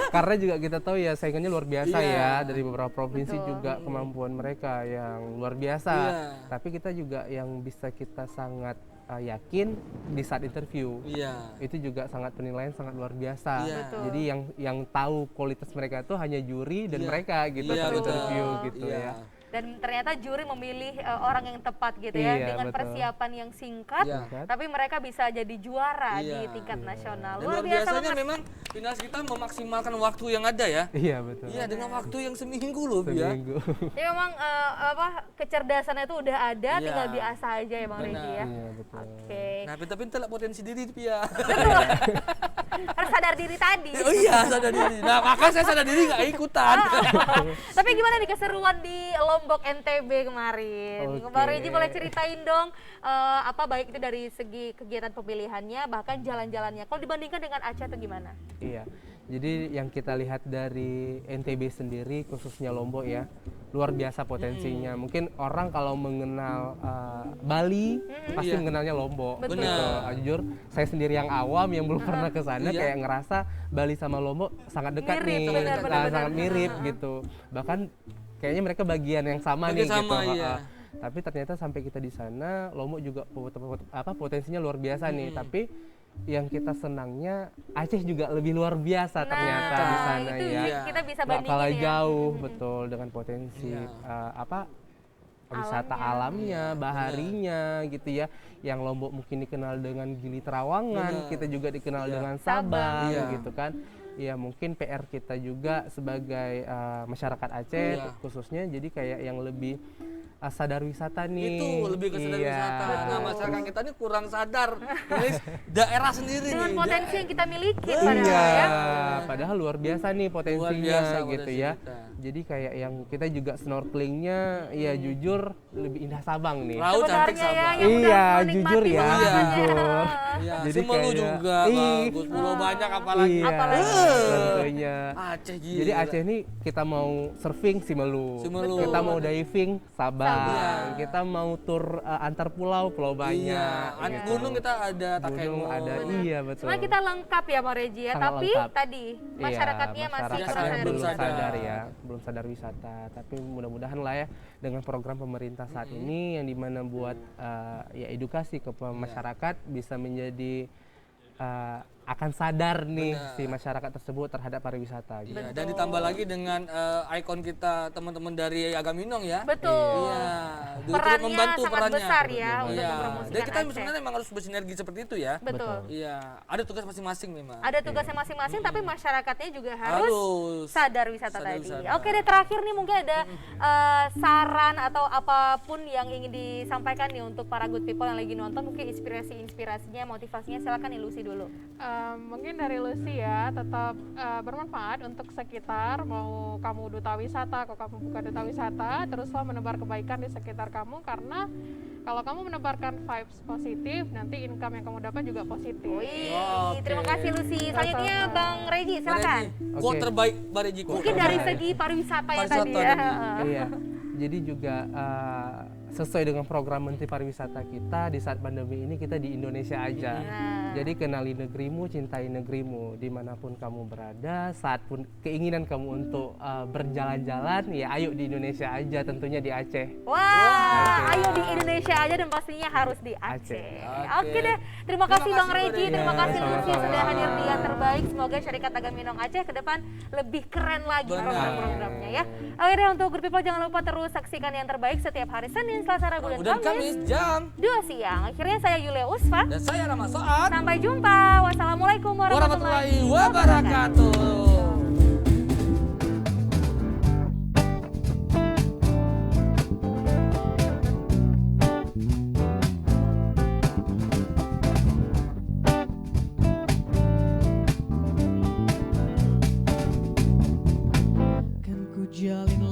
karena juga kita tahu ya saingannya luar biasa Iya. ya, dari beberapa provinsi Betul. juga kemampuan mereka yang luar biasa. Iya. Tapi kita juga yang bisa kita sangat yakin di saat interview. Iya. Itu juga sangat penilaian sangat luar biasa. Iya. Betul. Jadi yang tahu kualitas mereka itu hanya juri dan Iya. mereka gitu Iya, saat betul. interview gitu Iya. ya. Dan ternyata juri memilih orang yang tepat gitu ya, Iya, dengan betul. persiapan yang singkat, Iya. tapi mereka bisa jadi juara Iya. di tingkat nasional. Dan Luar luar biasa biasanya banget. memang finalis kita memaksimalkan waktu yang ada ya. Iya betul. Iya, dengan waktu yang seminggu loh ya. Seminggu. Ya memang kecerdasannya itu udah ada, Iya. tinggal diasah aja ya Bang Benar. Reji ya. Iya betul. Oke. Nah, pintar-pintar lah potensi diri Pia. Harus sadar diri tadi. Oh iya, sadar diri. Nah, makanya saya sadar diri nggak ikutan. Tapi gimana nih keseruan di Lombok NTB kemarin? Oke. Bang Reji boleh ceritain dong apa baik itu dari segi kegiatan pemilihannya bahkan jalan-jalannya. Kalau dibandingkan dengan Aceh itu gimana? Iya, jadi yang kita lihat dari NTB sendiri khususnya Lombok ya, luar biasa potensinya. Mungkin orang kalau mengenal Bali pasti Iya. mengenalnya Lombok. Betul. Gitu. Jujur, saya sendiri yang awam yang belum pernah ke sana Iya. kayak ngerasa Bali sama Lombok sangat dekat Mirip, nih, benar-benar. sangat mirip gitu. Bahkan kayaknya mereka bagian yang sama Bagian nih sama, gitu. iya. Tapi ternyata sampai kita di sana Lombok juga potensinya luar biasa nih. Tapi yang kita senangnya Aceh juga lebih luar biasa ternyata di sana itu ya. kita bisa Nggak bandingin kalah ya. jauh betul dengan potensi Iya. wisata alamnya, baharinya gitu ya. Yang Lombok mungkin dikenal dengan Gili Trawangan, Benar. kita juga dikenal Iya. dengan Sabang Iya. gitu kan. Ya mungkin PR kita juga sebagai masyarakat Aceh Iya. khususnya jadi kayak yang lebih sadar wisata nih. Itu lebih ke sadar Iya. wisata. Nah, masyarakat kita ini kurang sadar dari daerah sendiri Dengan nih. potensi yang kita miliki Iya, padahal ya. padahal luar biasa nih potensinya biasa gitu potensi ya. kita. Jadi kayak yang kita juga snorkelingnya, ya jujur lebih indah Sabang nih. Laut cantik Sebenarnya ya, Sabang. yang udah Iya, menikmati jujur ya, pengalamannya. jujur. Iya, Jadi Simelu kayak- juga Ih. bagus, pulau banyak apalagi. Iya, Apalagi. tentunya. Aceh gila. Jadi Aceh ini kita mau surfing Simelu, Simelu. kita mau diving Sabang, Sabang. kita mau tur antar pulau Banyak. Iya, gitu. gunung kita ada Gunung Takengon. ada, iya betul. Sebenarnya kita lengkap ya Bang Reji ya, Sangat tapi lengkap. tadi masyarakatnya masih masyarakatnya kurang sadar belum wisata. sadar ya, belum sadar wisata. Tapi mudah-mudahan lah ya dengan program pemerintah saat ini yang dimana buat ya edukasi ke masyarakat bisa menjadi akan sadar nih si masyarakat tersebut terhadap pariwisata. Gitu. Iya, dan ditambah lagi dengan ikon kita teman-teman dari Agaminong ya. Betul. Iya, turut Perannya membantu sangat perannya. besar ya untuk Iya. mempromosikan Dan kita Aceh. sebenarnya memang harus bersinergi seperti itu ya. Betul. Iya, ada tugas masing-masing memang. Ada tugasnya masing-masing, tapi masyarakatnya juga harus Harus sadar wisata sadar tadi. wisata. Oke deh, terakhir nih mungkin ada saran atau apapun yang ingin disampaikan nih untuk para good people yang lagi nonton, mungkin inspirasinya, motivasinya, silakan nih Lucy dulu. Mungkin dari Lucy ya, tetap bermanfaat untuk sekitar, mau kamu duta wisata, kalau kamu bukan duta wisata, teruslah menebar kebaikan di sekitar kamu, karena kalau kamu menebarkan vibes positif, nanti income yang kamu dapat juga positif. Wih, Oke. terima kasih Lucy. Selanjutnya Sama-sama. Bang Reji, silakan. Quote terbaik Bareji. Mungkin dari segi pariwisata ya tadi Pariwisata ya. tadi. Iya. Jadi juga sesuai dengan program Menteri Pariwisata kita di saat pandemi ini kita di Indonesia aja. Nah. Jadi kenali negerimu, cintai negerimu, dimanapun kamu berada. Saat pun keinginan kamu untuk berjalan-jalan, ya ayo di Indonesia aja, tentunya di Aceh. Wah, ayo di Indonesia aja dan pastinya harus di Aceh. Aceh. Oke deh, terima kasih Bang kasih, Reji, Bang terima Reji. kasih Lucy Sama-sama. sudah hadir di Yang Terbaik. Semoga Syarikat Agaminong Aceh ke depan lebih keren lagi Benar. program-programnya ya. Oke deh, untuk Good People jangan lupa terus saksikan Yang Terbaik setiap hari Senin, Selasa, Rabu, Dan dan Kamis jam 2 siang. Akhirnya saya Yulia Usfa. dan saya Rama Soat. Sampai jumpa. Wassalamualaikum Warahmatullahi wabarakatuh. Kan ku jalin